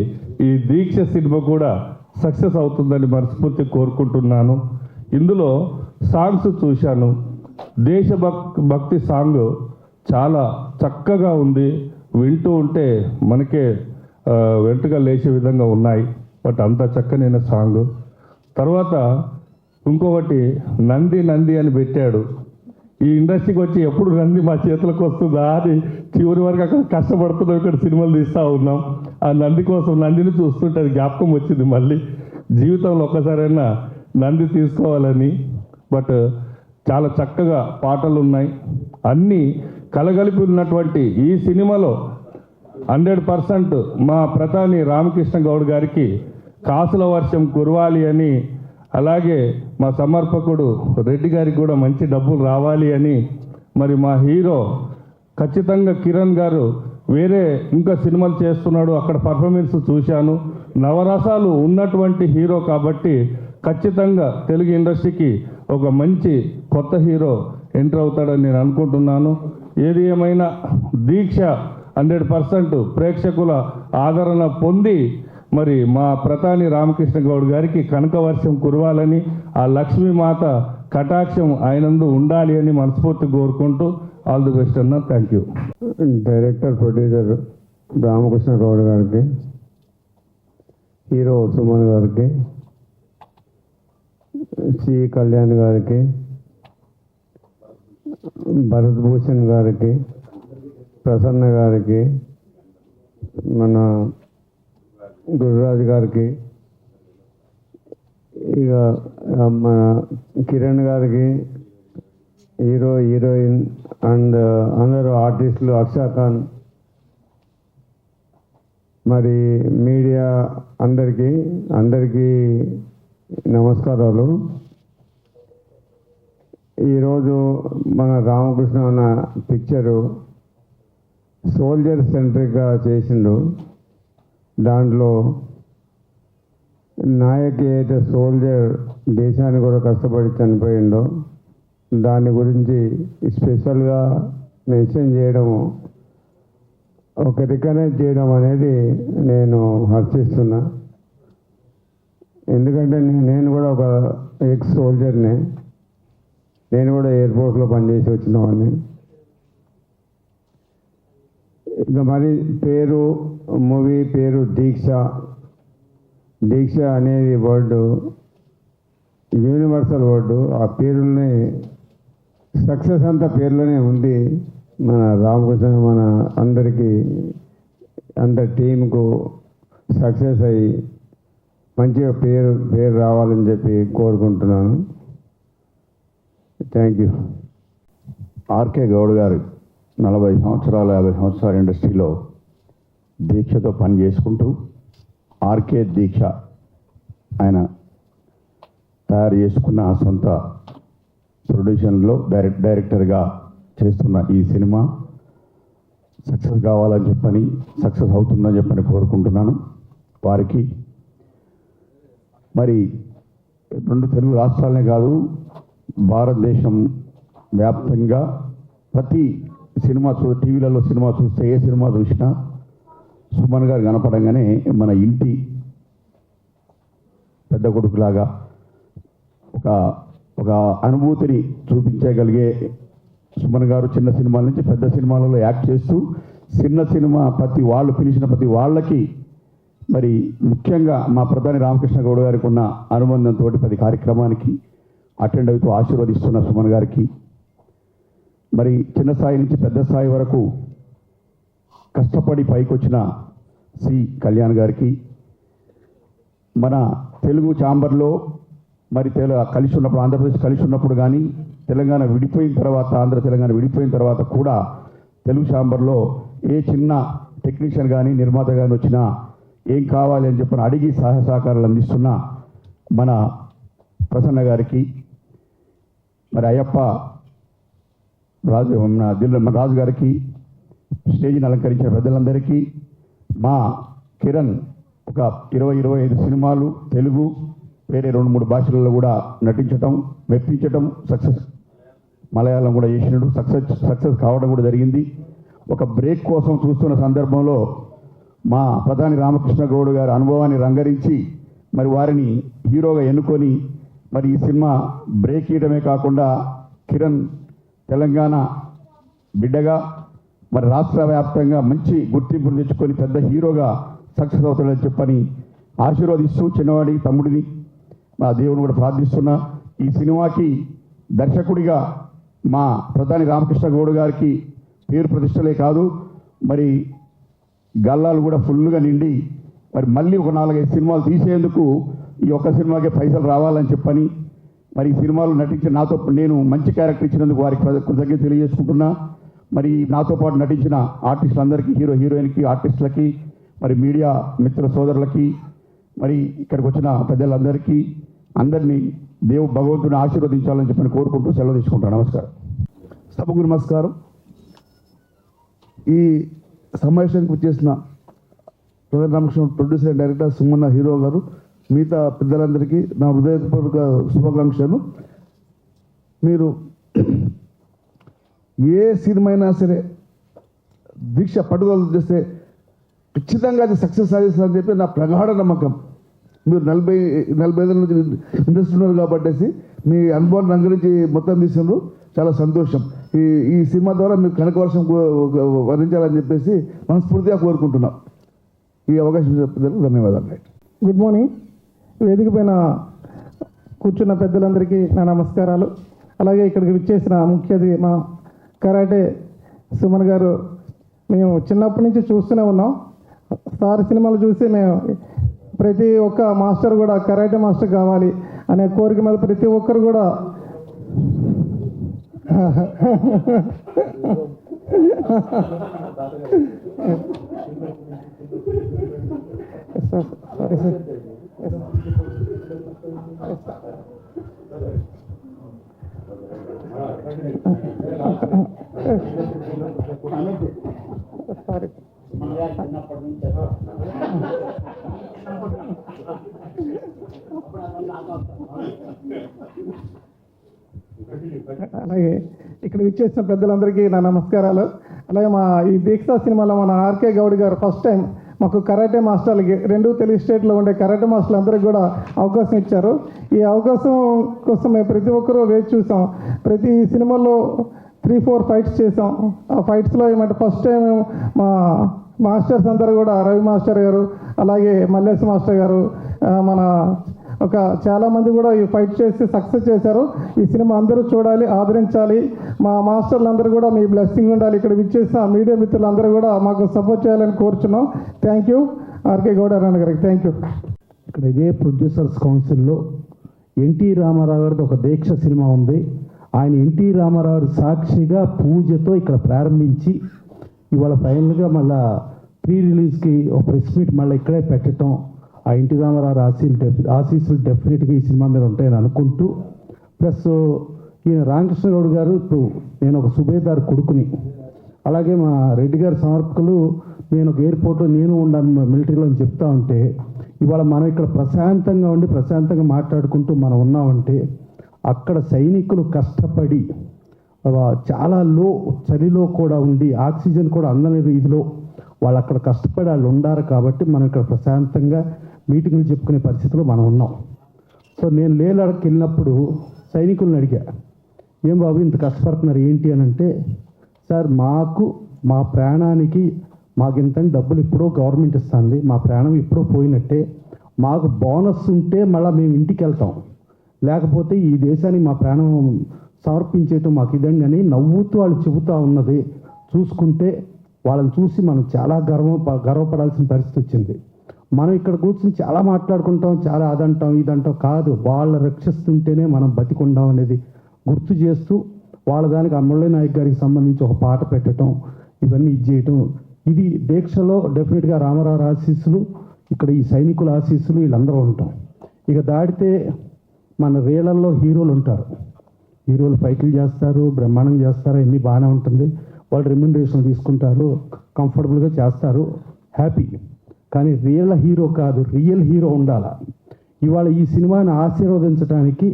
ఈ దీక్ష సినిమా కూడా సక్సెస్ అవుతుందని మనస్ఫూర్తి కోరుకుంటున్నాను. ఇందులో సాంగ్స్ చూశాను. దేశభక్తి సాంగ్ చాలా చక్కగా ఉంది. వింటూ ఉంటే మనకే వెంటగా లేచే విధంగా ఉన్నాయి. బట్ అంత చక్కనైన సాంగ్. తర్వాత ఇంకొకటి నంది అని పెట్టాడు. ఈ ఇండస్ట్రీకి వచ్చి ఎప్పుడు నంది మా చేతులకు వస్తుందా అని చివరి వరకు అక్కడ కష్టపడుతున్నాం, ఇక్కడ సినిమాలు తీస్తూ ఉన్నాం. ఆ నంది కోసం నందిని చూస్తుంటే అది జ్ఞాపకం వచ్చింది. మళ్ళీ జీవితంలో ఒక్కసారైనా నంది తీసుకోవాలని. బట్ చాలా చక్కగా పాటలు ఉన్నాయి. అన్నీ కలగలిపి ఉన్నటువంటి ఈ సినిమాలో 100% మా ప్రతాని రామకృష్ణ గౌడ్ గారికి కాసుల వర్షం కురవాలి అని, అలాగే మా సమర్పకుడు రెడ్డి గారికి కూడా మంచి డబ్బులు రావాలి అని, మరి మా హీరో ఖచ్చితంగా కిరణ్ గారు వేరే ఇంకా సినిమాలు చేస్తున్నాడు, అక్కడ పర్ఫార్మెన్స్ చూశాను. నవరసాలు ఉన్నటువంటి హీరో కాబట్టి ఖచ్చితంగా తెలుగు ఇండస్ట్రీకి ఒక మంచి కొత్త హీరో ఎంటర్ అవుతాడని నేను అనుకుంటున్నాను. ఏది ఏమైనా దీక్ష 100% ప్రేక్షకుల ఆదరణ పొంది మరి మా ప్రతాని రామకృష్ణ గౌడ్ గారికి కనకవర్షం కురవాలని, ఆ లక్ష్మీమాత కటాక్షం ఆయనందు ఉండాలి అని మనస్ఫూర్తి కోరుకుంటూ ఆల్ ది బెస్ట్ అన్న. Thank you. Director producer Ramakrishna Goud గారికి, హీరో సుమన్ గారికి, సి కళ్యాణ్ గారికి, భరత్ భూషణ్ గారికి, ప్రసన్న గారికి, మన గురురాజ్ గారికి, ఇక మన కిరణ్ గారికి, హీరో హీరోయిన్ అండ్ అందరూ ఆర్టిస్టులు, అక్షా ఖాన్, మరి మీడియా అందరికీ నమస్కారాలు. ఈరోజు మన రామకృష్ణ అన్న పిక్చరు సోల్జర్ సెంట్రిక్గా చేసిండు. దాంట్లో నాయకి అయితే సోల్జర్ దేశాన్ని కూడా కష్టపడి చనిపోయిండో దాని గురించి స్పెషల్గా మెన్షన్ చేయడము, ఒక రికగ్నైజ్ చేయడం అనేది నేను హర్షిస్తున్నా. ఎందుకంటే నేను కూడా ఒక ఎక్స్ సోల్జర్నే, నేను కూడా ఎయిర్పోర్ట్లో పనిచేసి వచ్చిన వాడిని. ఇక మరి మూవీ పేరు దీక్ష. దీక్ష అనేది వర్డు యూనివర్సల్ వర్డు. ఆ పేరుని సక్సెస్ అంతా పేర్లోనే ఉంది. మన రామకృష్ణ మన అందరికీ టీంకు సక్సెస్ అయ్యి మంచిగా పేరు రావాలని చెప్పి కోరుకుంటున్నాను. Thank you. ఆర్కే గౌడ్ గారు 40 సంవత్సరాలు 50 సంవత్సరాల ఇండస్ట్రీలో దీక్షతో పని చేసుకుంటూ ఆర్కే దీక్ష ఆయన తయారు చేసుకున్న సొంత ప్రొడ్యూషన్లో డైరెక్టర్గా చేస్తున్న ఈ సినిమా సక్సెస్ కావాలని చెప్పని, సక్సెస్ అవుతుందని చెప్పని కోరుకుంటున్నాను. వారికి మరి 2 తెలుగు రాష్ట్రాలనే కాదు, భారతదేశం వ్యాప్తంగా ప్రతి సినిమా టీవీలలో సినిమా చూస్తే, ఏ సినిమా చూసినా సుమన్ గారు కనపడంగానే మన ఇంటి పెద్ద కొడుకులాగా ఒక అనుభూతిని చూపించగలిగే సుమన్ గారు చిన్న సినిమాల నుంచి పెద్ద సినిమాలలో యాక్ట్ చేస్తూ, చిన్న సినిమా పిలిచిన ప్రతి వాళ్ళకి మరి ముఖ్యంగా మా ప్రధాని రామకృష్ణ గౌడ్ గారికి ఉన్న అనుబంధంతో ప్రతి కార్యక్రమానికి అటెండ్ అవుతూ ఆశీర్వదిస్తున్న సుమన్ గారికి, మరి చిన్న స్థాయి నుంచి పెద్ద స్థాయి వరకు కష్టపడి పైకొచ్చిన సి కళ్యాణ్ గారికి, మన తెలుగు ఛాంబర్లో మరి కలిసి ఉన్నప్పుడు, ఆంధ్రప్రదేశ్ కలిసి ఉన్నప్పుడు కానీ, తెలంగాణ విడిపోయిన తర్వాత, తెలంగాణ విడిపోయిన తర్వాత కూడా తెలుగు ఛాంబర్లో ఏ చిన్న టెక్నీషియన్ కానీ నిర్మాత కానీ వచ్చినా ఏం కావాలి అని చెప్పిన అడిగి సహాయ సహకారాలు అందిస్తున్న మన ప్రసన్న గారికి, మరి అయ్యప్ప రాజు గారికి, స్టేజ్ని అలంకరించిన పెద్దలందరికీ, మా కిరణ్ ఒక 20-25 సినిమాలు తెలుగు వేరే 2-3 భాషలలో కూడా నటించటం, మెప్పించటం, సక్సెస్ మలయాళం కూడా చేసినాడు, సక్సెస్ కావడం కూడా జరిగింది. ఒక బ్రేక్ కోసం చూస్తున్న సందర్భంలో మా ప్రధాని రామకృష్ణ గౌడ్ గారి అనుభవాన్ని రంగరించి మరి వారిని హీరోగా ఎన్నుకొని మరి ఈ సినిమా బ్రేక్ ఇవ్వడమే కాకుండా కిరణ్ తెలంగాణ బిడ్డగా మరి రాష్ట్ర వ్యాప్తంగా మంచి గుర్తింపును తెచ్చుకొని పెద్ద హీరోగా సక్సెస్ అవుతాడని చెప్పని ఆశీర్వదిస్తూ చిన్నవాడి తమ్ముడిని మా దేవుని కూడా ప్రార్థిస్తున్నా. ఈ సినిమాకి దర్శకుడిగా మా ప్రధాని రామకృష్ణ గౌడ్ గారికి పేరు ప్రతిష్టలే కాదు, మరి గల్లాలు కూడా ఫుల్గా నిండి మరి మళ్ళీ ఒక 4-5 సినిమాలు తీసేందుకు ఈ ఒక్క సినిమాకే పైసలు రావాలని చెప్పని మరి ఈ సినిమాలో నటించిన నాతో నేను మంచి క్యారెక్టర్ ఇచ్చినందుకు వారికి కృతజ్ఞత తెలియజేసుకుంటున్నా. మరి నాతో పాటు నటించిన ఆర్టిస్టులందరికీ, హీరోయిన్కి, ఆర్టిస్టులకి, మరి మీడియా మిత్ర సోదరులకి, మరి ఇక్కడికి వచ్చిన ప్రజలందరికీ అందరినీ భగవంతుని ఆశీర్వదించాలని చెప్పని కోరుకుంటూ సెలవు తీసుకుంటాను. నమస్కారం. సభకు నమస్కారం. ఈ సమావేశానికి వచ్చేసిన ప్రధాన Ramakrishna producer and director సుమన్న hero గారు, మిగతా పెద్దలందరికీ నా హృదయపూర్వక శుభాకాంక్షలు. మీరు ఏ సినిమా అయినా సరే దీక్ష పట్టుదల చేస్తే ఖచ్చితంగా అది సక్సెస్ సాధిస్తుందని చెప్పి నా ప్రగాఢ నమ్మకం. మీరు 40 నుంచి ఇండస్ట్రీ ఉన్నారు కాబట్టి మీ అనుభవాన్ని నా గురించి మొత్తం తీసినారు. చాలా సంతోషం. ఈ సినిమా ద్వారా మీరు కనకవర్షం వర్ణించాలని చెప్పేసి మనస్ఫూర్తిగా కోరుకుంటున్నాం. ఈ అవకాశం చెప్పేందుకు ధన్యవాదాలు. Good morning. వేదిక పైన కూర్చున్న పెద్దలందరికీ నా నమస్కారాలు. అలాగే ఇక్కడికి విచ్చేసిన ముఖ్య అతిథి మా కరాటే సుమన్ గారు. మేము చిన్నప్పటి నుంచి చూస్తూనే ఉన్నాం. సార్ సినిమాలు చూసి మేము ప్రతి ఒక్క మాస్టర్ కూడా కరాటే మాస్టర్ కావాలి అనే కోరిక మీద ప్రతి ఒక్కరు కూడా సారీ సార్. సారీ. అలాగే ఇక్కడ విచ్చేసిన పెద్దలందరికీ నా నమస్కారాలు. అలాగే మా ఈ దీక్ష సినిమాలో మన ఆర్కే గౌడ్ గారు ఫస్ట్ టైం మాకు కరాటే మాస్టర్లకి 2 తెలుగు స్టేట్లో ఉండే కరాటే మాస్టర్లు అందరికీ కూడా అవకాశం ఇచ్చారు. ఈ అవకాశం కోసం మేము ప్రతి ఒక్కరూ వేచి చూసాం. ప్రతి సినిమాలో 3-4 ఫైట్స్ చేసాం. ఆ ఫైట్స్లో ఏమంటే ఫస్ట్ టైం మా మాస్టర్స్ అందరూ కూడా రవి మాస్టర్ గారు, అలాగే మల్లేశ్ మాస్టర్ గారు, మన చాలామంది కూడా ఈ ఫైట్ చేసి సక్సెస్ చేశారు. ఈ సినిమా అందరూ చూడాలి, ఆదరించాలి. మా మాస్టర్లు అందరూ కూడా మీ బ్లెస్సింగ్ ఉండాలి. ఇక్కడ విచ్చేసిన మీడియా మిత్రులందరూ కూడా మాకు సపోర్ట్ చేయాలని కోరుచున్నాం. థ్యాంక్ యూ ఆర్కే గౌడ్ అన్న గారికి. Thank you. ఇక్కడ ఇదే ప్రొడ్యూసర్స్ కౌన్సిల్లో ఎన్టీ రామారావు గారిది ఒక దీక్ష సినిమా ఉంది. ఆయన ఎన్టీ రామారావు సాక్షిగా పూజతో ఇక్కడ ప్రారంభించి ఇవాళ ఫైనల్గా మళ్ళీ ప్రీ రిలీజ్కి ఒక ప్రెస్ మీట్ మళ్ళీ ఇక్కడే పెట్టడం, ఆ ఎన్టీ రామారావు ఆశీస్సులు డెఫినెట్గా ఈ సినిమా మీద ఉంటాయని అనుకుంటూ, ప్లస్ ఈయన రామకృష్ణ గౌడ్ గారు ఇప్పుడు నేను ఒక సుబేదార్ కొడుకుని, అలాగే మా రెడ్డి గారి సమర్పకులు నేను ఒక ఎయిర్పోర్ట్లో నేను ఉన్నాను మిలిటరీలో అని చెప్తా ఉంటే, ఇవాళ మనం ఇక్కడ ప్రశాంతంగా ఉండి ప్రశాంతంగా మాట్లాడుకుంటూ మనం ఉన్నామంటే అక్కడ సైనికులు కష్టపడి చాలా చలిలో కూడా ఉండి ఆక్సిజన్ కూడా అందని రీతిలో వాళ్ళు అక్కడ కష్టపడి వాళ్ళు ఉండారు కాబట్టి మనం ఇక్కడ ప్రశాంతంగా మీటింగ్లు చెప్పుకునే పరిస్థితిలో మనం ఉన్నాం. సో నేను లేలడకి వెళ్ళినప్పుడు సైనికులను అడిగా, ఏం బాబు ఇంత కష్టపడుతున్నారు ఏంటి అని అంటే, సార్ మాకు మా ప్రాణానికి మాకు ఇంత డబ్బులు ఇప్పుడో గవర్నమెంట్ ఇస్తుంది, మా ప్రాణం ఇప్పుడో పోయినట్టే, మాకు బోనస్ ఉంటే మళ్ళీ మేము ఇంటికి వెళ్తాం, లేకపోతే ఈ దేశానికి మా ప్రాణం సమర్పించేయటం మాకు ఇదండి అని నవ్వుతూ వాళ్ళు చెబుతూ ఉన్నది చూసుకుంటే వాళ్ళని చూసి మనం చాలా గర్వపడాల్సిన పరిస్థితి వచ్చింది. మనం ఇక్కడ కూర్చొని చాలా మాట్లాడుకుంటాం, చాలా అదంటాం ఇదంటాం, కాదు వాళ్ళ రక్షిస్తుంటేనే మనం బతికుండాం అనేది గుర్తు చేస్తూ వాళ్ళ దానికి అమ్మళ్ళ నాయక్ గారికి సంబంధించి ఒక పాట పెట్టడం, ఇవన్నీ ఇది చేయటం, ఇది దీక్షలో డెఫినెట్గా రామారావు ఆశీస్సులు, ఇక్కడ ఈ సైనికుల ఆశీస్సులు వీళ్ళందరూ ఉంటాం. ఇక దాటితే మన రీళ్ళల్లో హీరోలు ఉంటారు, హీరోలు ఫైట్లు చేస్తారు, బ్రహ్మాండం చేస్తారు, అన్నీ బాగానే ఉంటుంది, వాళ్ళు రెమ్యునరేషన్ తీసుకుంటారు, కంఫర్టబుల్గా చేస్తారు, హ్యాపీ. కానీ రియల్ హీరో కాదు, రియల్ హీరో ఉండాలి. ఇవాళ ఈ సినిమాని ఆశీర్వదించడానికి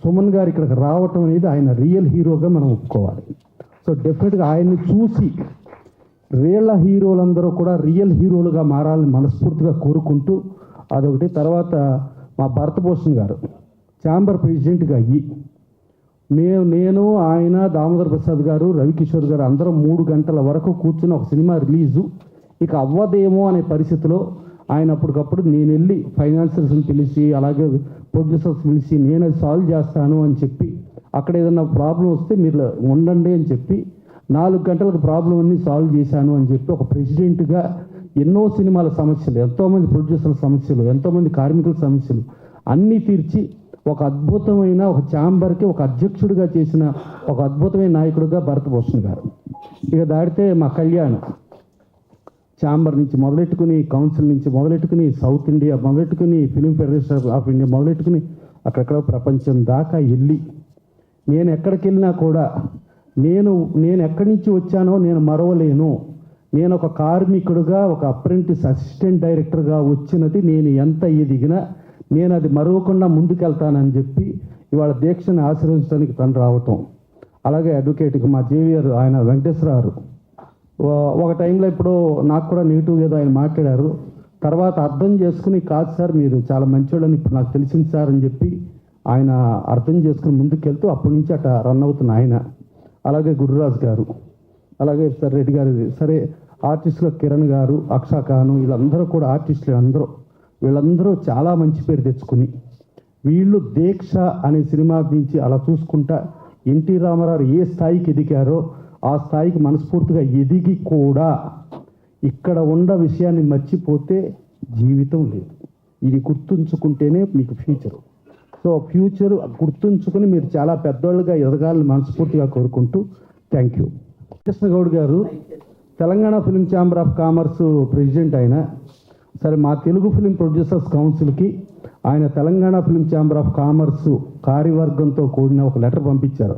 సుమన్ గారు ఇక్కడికి రావటం అనేది ఆయన రియల్ హీరోగా మనం ఒప్పుకోవాలి. సో డెఫినెట్గా ఆయన్ని చూసి రియల్ హీరోలందరూ కూడా రియల్ హీరోలుగా మారాలని మనస్ఫూర్తిగా కోరుకుంటూ అదొకటి. తర్వాత మా భరతభూషణ్ గారు ఛాంబర్ ప్రెసిడెంట్గా అయ్యి నేను ఆయన దామోదర్ ప్రసాద్ గారు రవికిషోర్ గారు అందరం 3 గంటల వరకు కూర్చుని ఒక సినిమా రిలీజు ఇక అవ్వదేమో అనే పరిస్థితిలో ఆయన అప్పటికప్పుడు నేను వెళ్ళి ఫైనాన్షియల్స్ని పిలిచి అలాగే ప్రొడ్యూసర్స్ పిలిచి నేను అది సాల్వ్ చేస్తాను అని చెప్పి, అక్కడ ఏదైనా ప్రాబ్లం వస్తే మీరు ఉండండి అని చెప్పి 4 గంటలకు ప్రాబ్లం అన్ని సాల్వ్ చేశాను అని చెప్పి ఒక ప్రెసిడెంట్గా ఎన్నో సినిమాల సమస్యలు, ఎంతోమంది ప్రొడ్యూసర్ల సమస్యలు, ఎంతోమంది కార్మికుల సమస్యలు అన్నీ తీర్చి ఒక అద్భుతమైన ఒక ఛాంబర్కి ఒక అధ్యక్షుడిగా చేసిన ఒక అద్భుతమైన నాయకుడిగా భరతభూషణ్ గారు. ఇక దాడితే మా కళ్యాణ్ ఛాంబర్ నుంచి మొదలెట్టుకుని కౌన్సిల్ నుంచి మొదలెట్టుకుని సౌత్ ఇండియా మొదలెట్టుకుని ఫిలిం ఫెడరేషన్ ఆఫ్ ఇండియా మొదలెట్టుకుని అక్కడక్కడ ప్రపంచం దాకా వెళ్ళి నేను ఎక్కడికి వెళ్ళినా కూడా నేను ఎక్కడి నుంచి వచ్చానో నేను మరవలేను. నేను ఒక కార్మికుడుగా ఒక అప్రెంటిస్ అసిస్టెంట్ డైరెక్టర్గా వచ్చినది నేను ఎంత ఎదిగినా నేను అది మరవకుండా ముందుకెళ్తానని చెప్పి ఇవాళ దీక్షని ఆశీర్వదించడానికి తను రావటం. అలాగే అడ్వకేట్కి మా జేవియర్ ఆయన వెంకటేశ్వరరావు ఒక టైంలో ఇప్పుడు నాకు కూడా నెగిటివ్గా ఏదో ఆయన మాట్లాడారు. తర్వాత అర్థం చేసుకుని కాదు సార్ మీరు చాలా మంచివాళ్ళని ఇప్పుడు నాకు తెలిసింది సార్ అని చెప్పి ఆయన అర్థం చేసుకుని ముందుకెళ్తూ అప్పటి నుంచి అట్లా రన్ అవుతున్న ఆయన. అలాగే గురురాజు గారు, అలాగే సార్ రెడ్డి గారు, సరే ఆర్టిస్టులు కిరణ్ గారు, అక్షా ఖాను, వీళ్ళందరూ కూడా ఆర్టిస్టులు వీళ్ళందరూ చాలా మంచి పేరు తెచ్చుకుని వీళ్ళు దీక్ష అనే సినిమా నుంచి అలా చూసుకుంటా ఎన్టీ రామారావు ఏ స్థాయికి ఎదిగారో ఆ స్థాయికి మనస్ఫూర్తిగా ఎదిగి కూడా ఇక్కడ ఉన్న విషయాన్ని మర్చిపోతే జీవితం లేదు. ఇది గుర్తుంచుకుంటేనే మీకు ఫ్యూచరు. సో ఫ్యూచర్ గుర్తుంచుకుని మీరు చాలా పెద్దవాళ్ళుగా ఎదగాలని మనస్ఫూర్తిగా కోరుకుంటూ thank you. Krishnagoud garu Telangana film chamber of commerce president ఆయన. సరే మా తెలుగు ఫిలిం ప్రొడ్యూసర్స్ కౌన్సిల్కి ఆయన Telangana film chamber of commerce కార్యవర్గంతో కూడిన ఒక లెటర్ పంపించారు.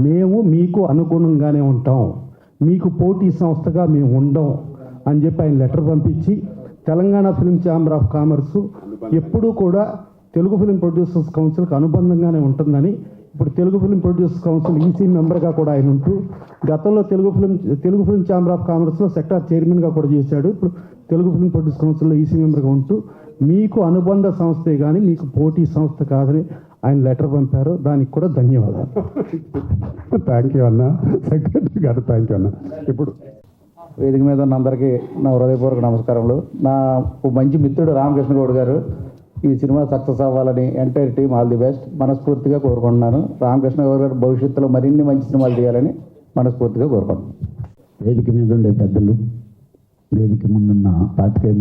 మేము మీకు అనుగుణంగానే ఉంటాం, మీకు పోటీ సంస్థగా మేము ఉండం అని చెప్పి ఆయన లెటర్ పంపించి Telangana film chamber of commerce ఎప్పుడూ కూడా తెలుగు ఫిలిం ప్రొడ్యూసర్స్ కౌన్సిల్కి అనుబంధంగానే ఉంటుందని, ఇప్పుడు Telugu film producers council EC మెంబర్గా కూడా ఆయన ఉంటూ గతంలో తెలుగు ఫిలిం ఛాంబర్ ఆఫ్ కామర్స్లో సెక్టార్ చైర్మన్గా కూడా చేశాడు. ఇప్పుడు తెలుగు ఫిలిం ప్రొడ్యూసర్స్ కౌన్సిల్లో ఈసీ మెంబర్గా ఉంటూ మీకు అనుబంధ సంస్థే కానీ మీకు పోటీ సంస్థ కాదని ఆయన లెటర్ పంపారు. దానికి కూడా ధన్యవాదాలు. థ్యాంక్ యూ అన్న. సెక్రటరీ గారు థ్యాంక్ యూ అన్న. ఇప్పుడు వేదిక మీద ఉన్న అందరికీ నా హృదయపూర్వక నమస్కారములు. నా మంచి మిత్రుడు రామకృష్ణ గౌడ్ గారు ఈ సినిమా సక్సెస్ అవ్వాలని entire team all the best మనస్ఫూర్తిగా కోరుకుంటున్నాను. రామకృష్ణ గౌడ్ గారు భవిష్యత్తులో మరిన్ని మంచి సినిమాలు తీయాలని మనస్ఫూర్తిగా కోరుకుంటున్నాను. వేదిక మీద ఉండే పెద్దలు, వేదిక ముందున్న పాత్రికేయ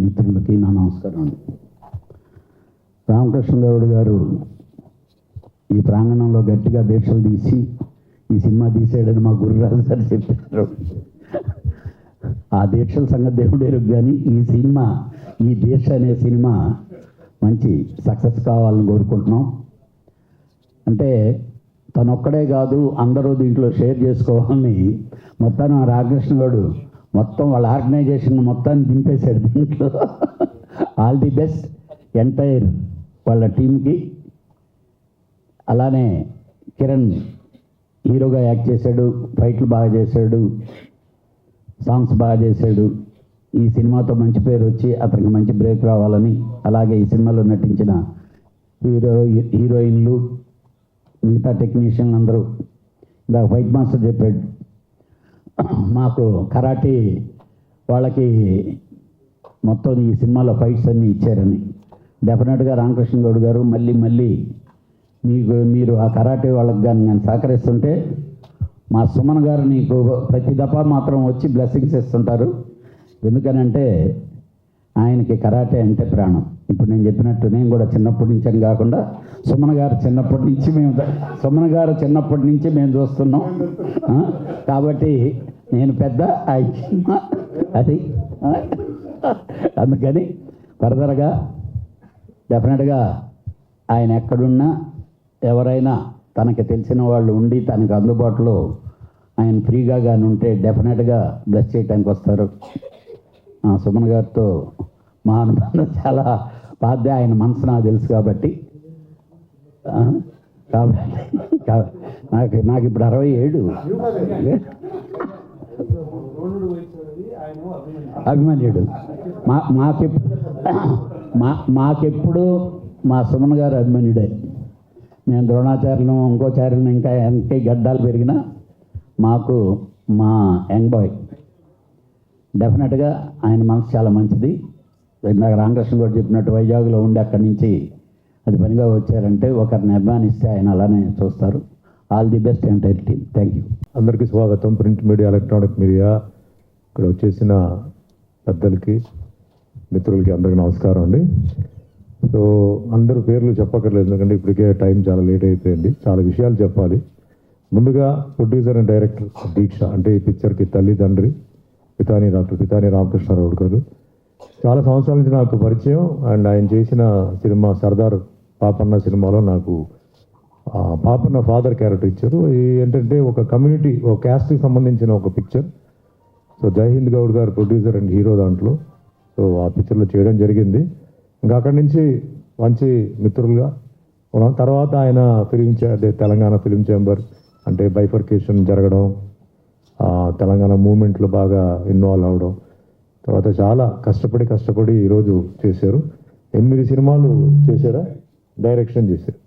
మిత్రులకి నా నమస్కారం. రామకృష్ణ గౌడ్ గారు ఈ ప్రాంగణంలో గట్టిగా దీక్షలు తీసి ఈ సినిమా తీసాడని మా గురురాజు గారు చెప్పారు. ఆ దీక్షల సంగతి దేవుడు ఎరుగు, కానీ ఈ సినిమా, ఈ దీక్ష అనే సినిమా మంచి సక్సెస్ కావాలని కోరుకుంటున్నాం. అంటే తనొక్కడే కాదు అందరూ దీంట్లో షేర్ చేసుకోవాలని మొత్తం రామకృష్ణ గౌడు మొత్తం వాళ్ళ ఆర్గనైజేషన్ మొత్తాన్ని దింపేశాడు దీంట్లో. ఆల్ ది బెస్ట్ ఎంటైర్ వాళ్ళ టీంకి. అలానే కిరణ్ హీరోగా యాక్ట్ చేశాడు, ఫైట్లు బాగా చేశాడు, సాంగ్స్ బాగా చేశాడు. ఈ సినిమాతో మంచి పేరు వచ్చి అతనికి మంచి బ్రేక్ రావాలని, అలాగే ఈ సినిమాలో నటించిన హీరోయిన్లు, మిగతా టెక్నీషియన్లు అందరూ, ఇందాక ఫైట్ మాస్టర్ చెప్పాడు మాకు కరాటే వాళ్ళకి మొత్తం ఈ సినిమాలో ఫైట్స్ అన్నీ ఇచ్చారని. డెఫినెట్గా రామకృష్ణ గౌడ్ గారు మళ్ళీ మీరు ఆ కరాటే వాళ్ళకి కానీ నేను సహకరిస్తుంటే మా సుమన్ గారు నీకు ప్రతి దఫా మాత్రం వచ్చి బ్లెస్సింగ్స్ ఇస్తుంటారు. ఎందుకనంటే ఆయనకి కరాటే అంటే ప్రాణం. ఇప్పుడు నేను చెప్పినట్టు నేను కూడా చిన్నప్పటి నుంచి అని కాకుండా సుమన్ గారు చిన్నప్పటి నుంచి మేము చూస్తున్నాం. కాబట్టి నేను పెద్ద అది అందుకని ఫర్దర్గా డెఫినెట్గా ఆయన ఎక్కడున్నా ఎవరైనా తనకి తెలిసిన వాళ్ళు ఉండి తనకు అందుబాటులో ఆయన ఫ్రీగా కానీ ఉంటే డెఫినెట్గా బ్లెస్ చేయడానికి వస్తారు. సుమన్ గారితో మా అనుబంధం చాలా బాధ్య, ఆయన మనసు నాకు తెలుసు కాబట్టి నాకు ఇప్పుడు 67 అభిమాన్యుడు. మాకెప్పుడు మా సుమన్ గారు అభిమాన్యుడే. నేను ద్రోణాచార్యులను ఇంకోచార్యులను ఇంకా గడ్డాలు పెరిగినా మాకు మా యంగ్ బాయ్ డెఫినెట్గా ఆయన మనసు చాలా మంచిది. ఇందాక రామకృష్ణ గారు చెప్పినట్టు వైజాగ్లో ఉండి అక్కడి నుంచి అది పనిగా వచ్చారంటే ఒకరిని అభిమానిస్తే ఆయన అలానే చూస్తారు. All the best entire team. Thank you. అందరికీ స్వాగతం. ప్రింట్ మీడియా, ఎలక్ట్రానిక్ మీడియా, ఇక్కడ వచ్చేసిన పెద్దలకి, మిత్రులకి అందరికీ నమస్కారం అండి. సో అందరూ పేర్లు చెప్పక్కర్లేదు, ఎందుకంటే ఇప్పటికే టైం చాలా లేట్ అయిపోయింది. చాలా విషయాలు చెప్పాలి. ముందుగా ప్రొడ్యూసర్ అండ్ డైరెక్టర్ దీక్ష అంటే ఈ పిక్చర్కి తల్లి తండ్రి, డాక్టర్ పితాని రామకృష్ణారావు గారు. చాలా సంవత్సరాల నుంచి నాకు పరిచయం. అండ్ ఆయన చేసిన సినిమా సర్దార్ పాపన్న సినిమాలో నాకు పాపన్న ఫాదర్ క్యారెక్టర్ ఇచ్చారు. ఏంటంటే ఒక కమ్యూనిటీ, ఒక క్యాస్ట్కి సంబంధించిన ఒక పిక్చర్. సో జైహింద్ గౌడ్ గారు ప్రొడ్యూసర్ అండ్ హీరో దాంట్లో. సో ఆ పిక్చర్లో చేయడం జరిగింది. ఇంకా అక్కడి నుంచి మంచి మిత్రులుగా ఉన్నాం. తర్వాత ఆయన తెలంగాణ ఫిలిం ఛాంబర్ అంటే బైఫర్కేషన్ జరగడం, తెలంగాణ మూమెంట్లో బాగా ఇన్వాల్వ్ అవడం, తర్వాత చాలా కష్టపడి ఈరోజు చేశారు. 8 సినిమాలు చేశారా, డైరెక్షన్ చేశారు.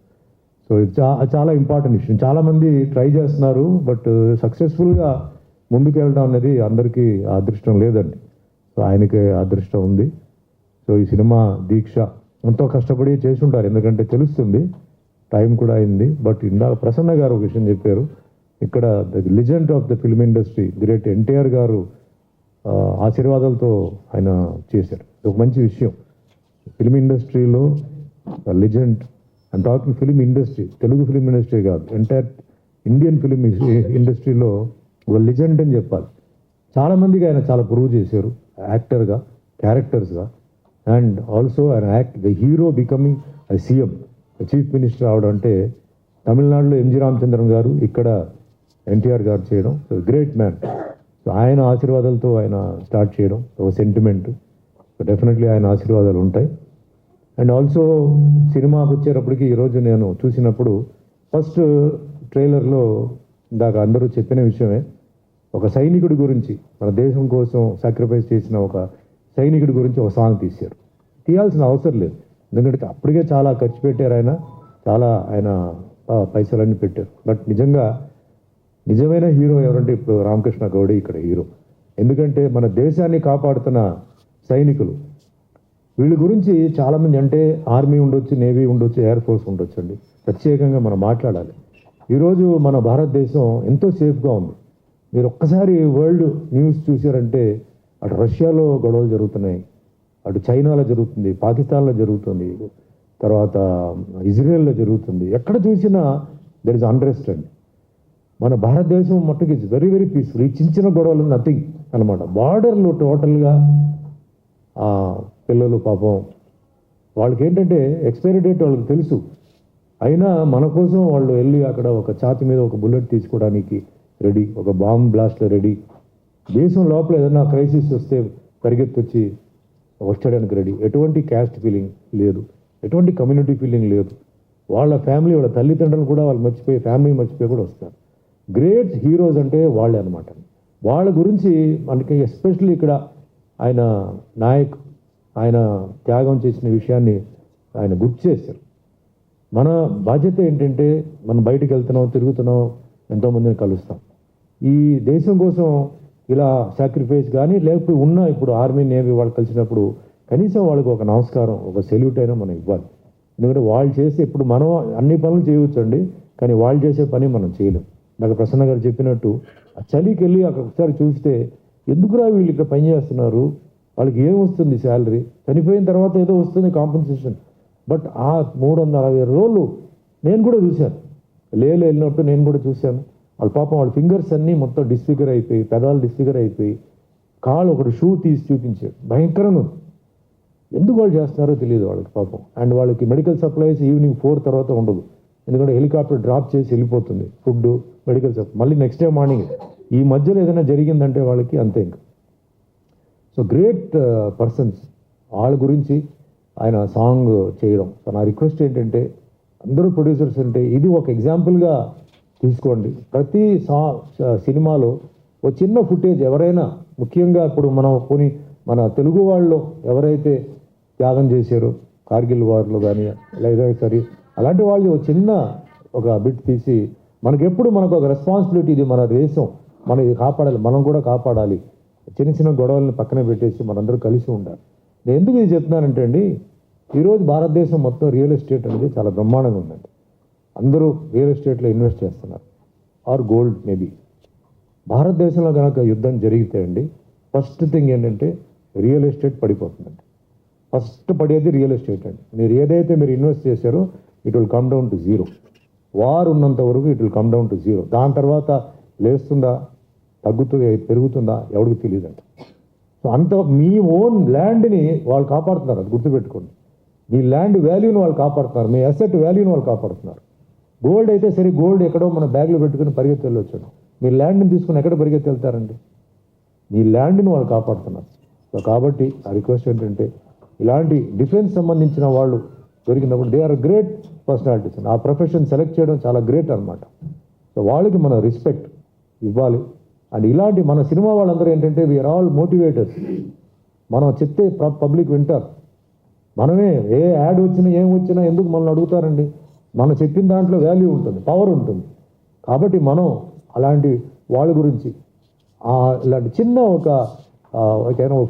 సో ఇది చాలా ఇంపార్టెంట్ విషయం. చాలామంది ట్రై చేస్తున్నారు, బట్ సక్సెస్ఫుల్గా ముందుకు వెళ్ళడం అనేది అందరికీ అదృష్టం లేదండి. సో ఆయనకి అదృష్టం ఉంది. సో ఈ సినిమా దీక్ష ఎంతో కష్టపడి చేసి ఉంటారు, ఎందుకంటే తెలుస్తుంది, టైం కూడా అయింది. బట్ ఇందాక ప్రసన్న గారు ఒక విషయం చెప్పారు, ఇక్కడ the legend of the film industry great NTR గారు ఆశీర్వాదాలతో ఆయన చేశారు. ఒక మంచి విషయం. ఫిల్మ్ ఇండస్ట్రీలో legend and talking film industry, Telugu film industry కాదు, ఎంటైర్ ఇండియన్ ఫిల్మ్ ఇండస్ట్రీలో ఒక లెజెండ్ అని చెప్పాలి. చాలామందికి ఆయన చాలా ప్రూవ్ చేశారు, యాక్టర్గా, క్యారెక్టర్స్గా. అండ్ ఆల్సో ఆయన the hero becoming CM, chief minister అవడం అంటే తమిళనాడులో ఎంజి రామచంద్రన్ గారు, ఇక్కడ ఎన్టీఆర్ గారు చేయడం. So great man. సో ఆయన ఆశీర్వాదాలతో ఆయన స్టార్ట్ చేయడం ఒక సెంటిమెంట్. సో డెఫినెట్లీ ఆయన ఆశీర్వాదాలు ఉంటాయి. అండ్ ఆల్సో సినిమాకి వచ్చేటప్పటికి ఈరోజు నేను చూసినప్పుడు ఫస్ట్ ట్రైలర్లో ఇందాక అందరూ చెప్పిన విషయమే, ఒక సైనికుడి గురించి, మన దేశం కోసం సాక్రిఫైస్ చేసిన ఒక సైనికుడి గురించి ఒక సాంగ్ తీశారు. తీయాల్సిన అవసరం లేదు, ఎందుకంటే అప్పటికే చాలా ఖర్చు పెట్టారు ఆయన, చాలా ఆయన పైసలన్నీ పెట్టారు. బట్ నిజమైన హీరో ఎవరంటే ఇప్పుడు రామకృష్ణ గౌడ్ ఇక్కడ హీరో. ఎందుకంటే మన దేశాన్ని కాపాడుతున్న సైనికులు, వీళ్ళ గురించి చాలామంది, అంటే ఆర్మీ ఉండొచ్చు, నేవీ ఉండొచ్చు, ఎయిర్ ఫోర్స్ ఉండొచ్చు అండి, ప్రత్యేకంగా మనం మాట్లాడాలి. ఈరోజు మన భారతదేశం ఎంతో సేఫ్గా ఉంది. మీరు ఒక్కసారి వరల్డ్ న్యూస్ చూసారంటే అటు రష్యాలో గొడవలు జరుగుతున్నాయి, అటు చైనాలో జరుగుతుంది, పాకిస్తాన్లో జరుగుతుంది, తర్వాత ఇజ్రాయెల్లో జరుగుతుంది. ఎక్కడ చూసినా దెర్ ఇస్ అన్రెస్ట్ అండి. మన భారతదేశం మట్టుకు ఇట్స్ వెరీ వెరీ పీస్ఫుల్. ఈ చిన్న గొడవలు నథింగ్ అనమాట. బార్డర్లో టోటల్గా పిల్లలు పాపం వాళ్ళకి ఏంటంటే ఎక్స్పైరీ డేట్ వాళ్ళకి తెలుసు, అయినా మన కోసం వాళ్ళు వెళ్ళి అక్కడ ఒక ఛాతి మీద ఒక బుల్లెట్ తీసుకోవడానికి రెడీ, ఒక బాంబ్ బ్లాస్ట్ రెడీ. దేశం లోపల ఏదైనా క్రైసిస్ వస్తే పరిగెత్తొచ్చి వచ్చడానికి రెడీ. ఎటువంటి క్యాస్ట్ ఫీలింగ్ లేదు, ఎటువంటి కమ్యూనిటీ ఫీలింగ్ లేదు. వాళ్ళ ఫ్యామిలీ, వాళ్ళ తల్లిదండ్రులు కూడా వాళ్ళు మర్చిపోయి, ఫ్యామిలీ మర్చిపోయి కూడా వస్తారు. గ్రేట్ హీరోస్ అంటే వాళ్ళే అనమాట. వాళ్ళ గురించి మనకి ఎస్పెషల్లీ ఇక్కడ ఆయన నాయక్, ఆయన త్యాగం చేసిన విషయాన్ని ఆయన గుర్తు చేశారు. మన బాధ్యత ఏంటంటే మనం బయటికి వెళ్తున్నాం, తిరుగుతున్నాం, ఎంతోమందిని కలుస్తాం. ఈ దేశం కోసం ఇలా సాక్రిఫైస్ కానీ లేకపోతే ఉన్న ఇప్పుడు ఆర్మీ నేవీ వాళ్ళు కలిసినప్పుడు కనీసం వాళ్ళకి ఒక నమస్కారం, ఒక సెల్యూట్ అయినా మనం ఇవ్వాలి. ఎందుకంటే వాళ్ళు చేసే, ఇప్పుడు మనం అన్ని పనులు చేయవచ్చండి, కానీ వాళ్ళు చేసే పని మనం చేయలేం. నాకు ప్రసన్న గారు చెప్పినట్టు ఆ చలికి వెళ్ళి అక్కడ ఒకసారి చూస్తే ఎందుకురా వీళ్ళు ఇక్కడ పని చేస్తున్నారు, వాళ్ళకి ఏం వస్తుంది శాలరీ, చనిపోయిన తర్వాత ఏదో వస్తుంది కాంపెన్సేషన్. బట్ ఆ 360 రోజులు నేను కూడా చూశాను, వెళ్ళినట్టు నేను కూడా చూశాను. వాళ్ళ పాపం వాళ్ళ ఫింగర్స్ అన్నీ మొత్తం డిస్ఫిగర్ అయిపోయి, పెదాలు డిస్ఫిగర్ అయిపోయి, కాళ్ళు ఒకటి షూ తీసి చూపించాడు, భయంకరంగా ఉంది. ఎందుకు వాళ్ళు చేస్తున్నారో తెలియదు వాళ్ళకి పాపం. అండ్ వాళ్ళకి మెడికల్ సప్లైస్ ఈవినింగ్ 4 తర్వాత ఉండదు, ఎందుకంటే హెలికాప్టర్ డ్రాప్ చేసి వెళ్ళిపోతుంది, ఫుడ్, మెడికల్ సప్లై మళ్ళీ నెక్స్ట్ డే మార్నింగ్. ఈ మధ్యలో ఏదైనా జరిగిందంటే వాళ్ళకి అంతే ఇంకా. సో గ్రేట్ పర్సన్స్, వాళ్ళ గురించి ఆయన సాంగ్ చేయడం. సో నా రిక్వెస్ట్ ఏంటంటే అందరూ ప్రొడ్యూసర్స్ అంటే ఇది ఒక ఎగ్జాంపుల్గా తీసుకోండి. ప్రతి సినిమాలో ఒక చిన్న ఫుటేజ్ ఎవరైనా, ముఖ్యంగా ఇప్పుడు మన తెలుగు వాళ్ళు ఎవరైతే త్యాగం చేశారో కార్గిల్ వార్లో కానీ లేదా సరే అలాంటి వాళ్ళు ఒక బిట్ తీసి మనకు ఒక రెస్పాన్సిబిలిటీ, ఇది మన దేశం, మనం ఇది కాపాడాలి, మనం కూడా కాపాడాలి. చిన్న గొడవలను పక్కన పెట్టేసి మనందరూ కలిసి ఉండాలి. నేను ఎందుకు ఇది చెప్తున్నానంటే అండి, ఈరోజు భారతదేశం మొత్తం రియల్ ఎస్టేట్ అనేది చాలా బ్రహ్మాండంగా ఉందండి. అందరూ రియల్ ఎస్టేట్లో ఇన్వెస్ట్ చేస్తున్నారు, ఆర్ గోల్డ్ మేబీ. భారతదేశంలో కనుక యుద్ధం జరిగితే అండి, ఫస్ట్ థింగ్ ఏంటంటే రియల్ ఎస్టేట్ పడిపోతుందండి. ఫస్ట్ పడేది రియల్ ఎస్టేట్ అండి. మీరు ఏదైతే మీరు ఇన్వెస్ట్ చేశారో it will come down to zero. War ఉన్నంత వరకు it will come down to zero. దాని తర్వాత లేస్తుందా, తగ్గుతుందా, పెరుగుతుందా ఎవరికి తెలియదండి. సో అంత మీ ఓన్ ల్యాండ్ని వాళ్ళు కాపాడుతున్నారు, అది గుర్తుపెట్టుకోండి. మీ ల్యాండ్ వాల్యూని వాళ్ళు కాపాడుతున్నారు, మీ అసెట్ వాల్యూని వాళ్ళు కాపాడుతున్నారు. గోల్డ్ అయితే సరే, గోల్డ్ ఎక్కడో మన బ్యాగ్లో పెట్టుకుని పరిగెత్తి వెళ్ళొచ్చాడు. మీ ల్యాండ్ని తీసుకుని ఎక్కడ పరిగెత్తి వెళ్తారండి? మీ ల్యాండ్ని వాళ్ళు కాపాడుతున్నారు. సో కాబట్టి ఆ రిక్వెస్ట్ ఏంటంటే, ఇలాంటి డిఫెన్స్ సంబంధించిన వాళ్ళు దొరికినప్పుడు దే ఆర్ గ్రేట్ పర్సనాలిటీస్. ఆ ప్రొఫెషన్ సెలెక్ట్ చేయడం చాలా గ్రేట్ అనమాట. సో వాళ్ళకి మనం రెస్పెక్ట్ ఇవ్వాలి. అండ్ ఇలాంటి మన సినిమా వాళ్ళందరూ ఏంటంటే వీఆర్ ఆల్ మోటివేటర్స్. మనం చెప్తే పబ్లిక్ వింటారు. మనమే ఏ యాడ్ వచ్చినా ఏం వచ్చినా ఎందుకు మనల్ని అడుగుతారండి? మనం చెప్పిన దాంట్లో వాల్యూ ఉంటుంది, పవర్ ఉంటుంది. కాబట్టి మనం అలాంటి వాళ్ళ గురించి ఇలాంటి చిన్న ఒక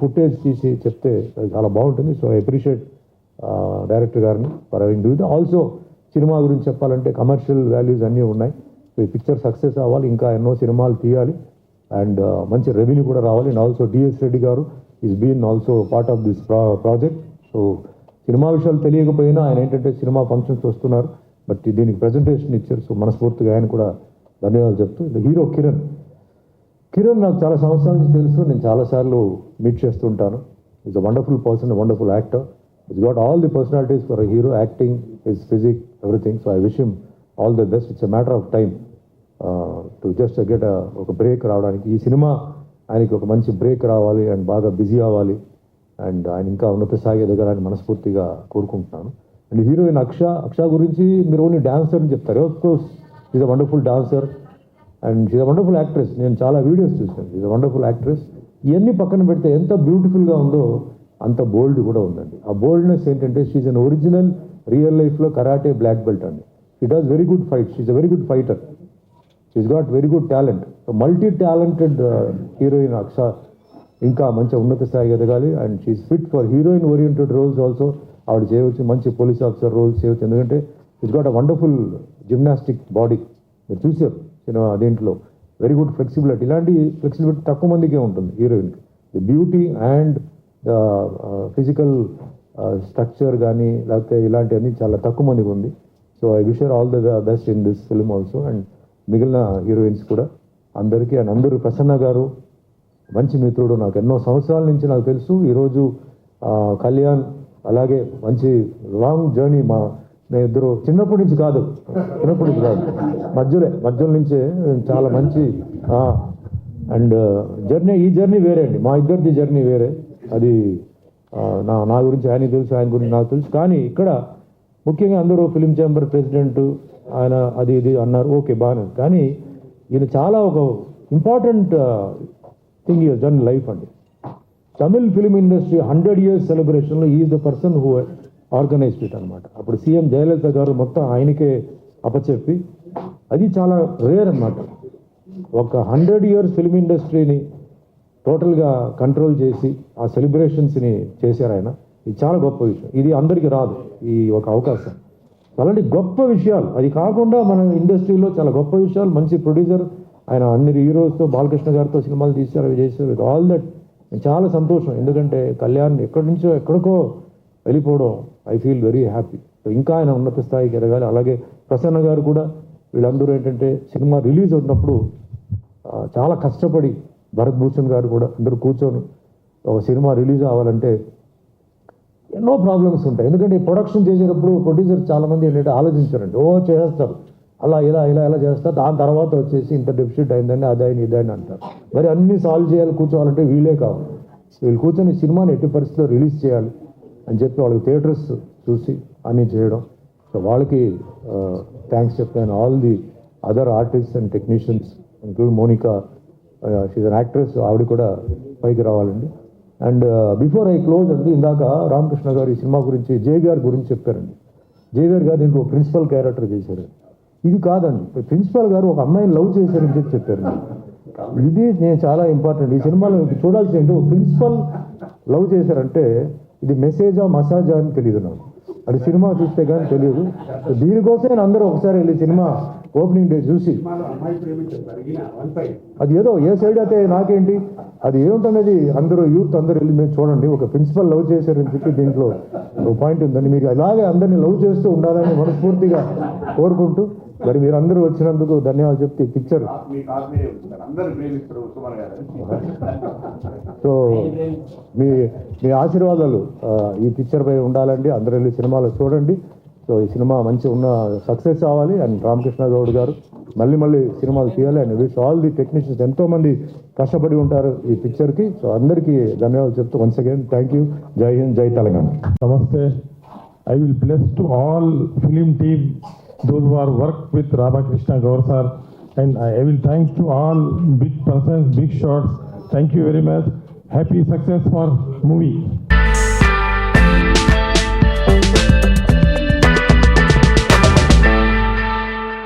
ఫుటేజ్ తీసి చెప్తే చాలా బాగుంటుంది. సో ఐ అప్రిషియేట్ డైరెక్టర్ గారిని for having do it. Also cinema గురించి చెప్పాలంటే కమర్షియల్ వాల్యూస్ అన్నీ ఉన్నాయి. సో ఈ పిక్చర్ సక్సెస్ అవ్వాలి, ఇంకా ఎన్నో సినిమాలు తీయాలి, అండ్ మంచి రెవెన్యూ కూడా రావాలి. అండ్ ఆల్సో డిఎస్ రెడ్డి గారు is been also part of this project. So cinema విషయాలు తెలియకపోయినా ఆయన ఏంటంటే సినిమా ఫంక్షన్స్ వస్తున్నారు, బట్ దీనికి ప్రజెంటేషన్ ఇచ్చారు. సో మనస్ఫూర్తిగా ఆయన కూడా ధన్యవాదాలు చెప్తూ, హీరో కిరణ్ నాకు చాలా సంవత్సరాల నుంచి తెలుసు, నేను చాలాసార్లు మీట్ చేస్తుంటాను. Is a wonderful person, wonderful actor. It's got all the personalities for a hero, acting, his physique, everything. So I wish him all the best. It's a matter of time to just get ఒక బ్రేక్ రావడానికి. ఈ సినిమా ఆయనకి ఒక మంచి బ్రేక్ రావాలి అండ్ బాగా బిజీ అవ్వాలి, అండ్ ఆయన ఇంకా ఉన్నత స్థాయి ఎదగాలని మనస్ఫూర్తిగా కోరుకుంటున్నాను. అండ్ హీరోయిన్ అక్ష గురించి మీరు ఓన్లీ డాన్సర్ అని చెప్తారు. Of course is a wonderful dancer and she's a wonderful actress. నేను చాలా వీడియోస్ చూసాను. She's a wonderful actress. ఇవన్నీ పక్కన పెడితే ఎంత బ్యూటిఫుల్గా ఉందో అంత బోల్డ్ కూడా ఉందండి. ఆ బోల్డ్నెస్ ఏంటంటే షీజ్ అన్ ఒరిజినల్ రియల్ లైఫ్లో కరాటే బ్లాక్ బెల్ట్ అండి. She does very good fight. She's a very good fighter. She's got very good talent. So multi talented heroine Aksha ఇంకా మంచి ఉన్నత స్థాయికి ఎదగాలి. And she's fit for heroine oriented roles also. ఆవిడ చేయవచ్చు, మంచి పోలీస్ ఆఫీసర్ రోల్స్ చేయవచ్చు. ఎందుకంటే she's got a wonderful gymnastic body. మీరు చూసారు సినిమా దీంట్లో. Very good flexibility. ఇలాంటి ఫ్లెక్సిబిలిటీ తక్కువ మందికే ఉంటుంది హీరోయిన్కి. The beauty and physical structure కానీ లేకపోతే ఇలాంటివన్నీ చాలా తక్కువ మందికి ఉంది. So I wish all the best in this film also. And మిగిలిన హీరోయిన్స్ కూడా అందరికీ. అండ్ అందరూ ప్రసన్న గారు మంచి మిత్రుడు, నాకు ఎన్నో సంవత్సరాల నుంచి నాకు తెలుసు. ఈరోజు కళ్యాణ్ అలాగే మంచి లాంగ్ జర్నీ. నేను ఇద్దరు చిన్నప్పటి నుంచి కాదు మధ్యలో నుంచే చాలా మంచి అండ్ ఈ జర్నీ వేరే అండి. మా ఇద్దరిది జర్నీ వేరే. అది నా గురించి ఆయన తెలుసు, ఆయన గురించి నాకు తెలుసు. కానీ ఇక్కడ ముఖ్యంగా అందరూ ఫిలిం ఛాంబర్ ప్రెసిడెంట్ ఆయన అది ఇది అన్నారు, ఓకే బాగానే. కానీ ఈయన చాలా ఒక important thing is done life అండి. తమిళ్ ఫిలిం ఇండస్ట్రీ 100 years సెలబ్రేషన్లో is the person who organized it అనమాట. అప్పుడు సీఎం జయలలిత గారు మొత్తం ఆయనకే అప్పచెప్పి, అది చాలా రేర్ అనమాట. ఒక 100 years ఫిలిం ఇండస్ట్రీని టోటల్గా కంట్రోల్ చేసి ఆ సెలబ్రేషన్స్ని చేశారు ఆయన. ఇది చాలా గొప్ప విషయం. ఇది అందరికీ రాదు ఈ ఒక అవకాశం. అలాంటి గొప్ప విషయాలు, అది కాకుండా మన ఇండస్ట్రీలో చాలా గొప్ప విషయాలు. మంచి ప్రొడ్యూసర్ ఆయన, అన్ని హీరోస్తో బాలకృష్ణ గారితో సినిమాలు తీశారు, అవి చేశారు. విత్ ఆల్ దట్ చాలా సంతోషం. ఎందుకంటే కళ్యాణ్ ఎక్కడి నుంచో ఎక్కడికో వెళ్ళిపోవడం ఐ ఫీల్ వెరీ హ్యాపీ. ఇంకా ఆయన ఉన్నత స్థాయికి ఎదగాలి. అలాగే ప్రసన్న గారు కూడా, వీళ్ళందరూ ఏంటంటే సినిమా రిలీజ్ అవుతున్నప్పుడు చాలా కష్టపడి, భరత్ భూషణ్ గారు కూడా అందరూ కూర్చొని ఒక సినిమా రిలీజ్ అవ్వాలంటే ఎన్నో ప్రాబ్లమ్స్ ఉంటాయి. ఎందుకంటే ప్రొడక్షన్ చేసేటప్పుడు ప్రొడ్యూసర్ చాలామంది ఏంటంటే ఆలోచించారండి, చేస్తారు అలా ఇలా చేస్తారు. దాని తర్వాత వచ్చేసి ఇంత డెఫిసిట్ అయిందని అదైనా ఇదైనా అంటారు. మరి అన్నీ సాల్వ్ చేయాలి కూర్చోవాలంటే వీళ్ళే కావాలి. వీళ్ళు కూర్చొని సినిమాని ఎట్టి పరిస్థితిలో రిలీజ్ చేయాలి అని చెప్పి వాళ్ళకి థియేటర్స్ చూసి అన్నీ చేయడం. సో వాళ్ళకి థ్యాంక్స్ చెప్తాను. All the other artist and technicians include Monica, she's an actress, ఆవిడ కూడా పైకి రావాలండి. అండ్ బిఫోర్ ఐ క్లోజ్ అండి, ఇందాక రామకృష్ణ గారు ఈ సినిమా గురించి జే గారి గురించి చెప్పారండి. జే గారు దీంట్లో ప్రిన్సిపల్ క్యారెక్టర్ చేశారు. ఇది కాదండి, ప్రిన్సిపల్ గారు ఒక అమ్మాయిని లవ్ చేశారని చెప్పి చెప్పారు. ఇది నేను చాలా ఇంపార్టెంట్ ఈ సినిమాలో చూడాల్సి ఏంటో, ప్రిన్సిపల్ లవ్ చేశారంటే ఇది మెసేజా మసాజా అని తెలియదు నాకు. అది సినిమా చూస్తే కానీ తెలియదు. దీనికోసం నేను అందరూ ఒకసారి వెళ్ళి సినిమా ఓపెనింగ్ డే చూసి, అది ఏదో ఏ సైడ్ అయితే నాకేంటి, అది ఏముంటనేది అందరూ యూత్ అందరూ వెళ్ళి మీరు చూడండి. ఒక ప్రిన్సిపల్ లవ్ చేశారని చెప్పి దీంట్లో ఒక పాయింట్ ఉందండి. మీరు అలాగే అందరినీ లవ్ చేస్తూ ఉండాలని మనస్ఫూర్తిగా కోరుకుంటూ మరి మీరందరూ వచ్చినందుకు ధన్యవాదాలు చెప్తే పిక్చర్ అందరు ప్రేమిస్తారు సుమన్ గారు. సో మీ మీ ఆశీర్వాదాలు ఈ పిక్చర్ పై ఉండాలండి. అందరూ వెళ్ళి సినిమాలో చూడండి. సో ఈ సినిమా మంచి ఉన్న సక్సెస్ అవ్వాలి. అండ్ రామకృష్ణ గౌడ్ గారు మళ్ళీ సినిమాలు తీయాలి. And wish all the technicians, ఎంతోమంది కష్టపడి ఉంటారు ఈ పిక్చర్కి. సో అందరికీ ధన్యవాదాలు చెప్తూ వన్స్ అగైన్ థ్యాంక్ యూ. జై హింద్, జై Telangana. Namaste. I will bless to all film team, those who are worked with Ramakrishna Gaur sir, and I will thank to all big persons, big shots. Thank you very much. Happy success for movie.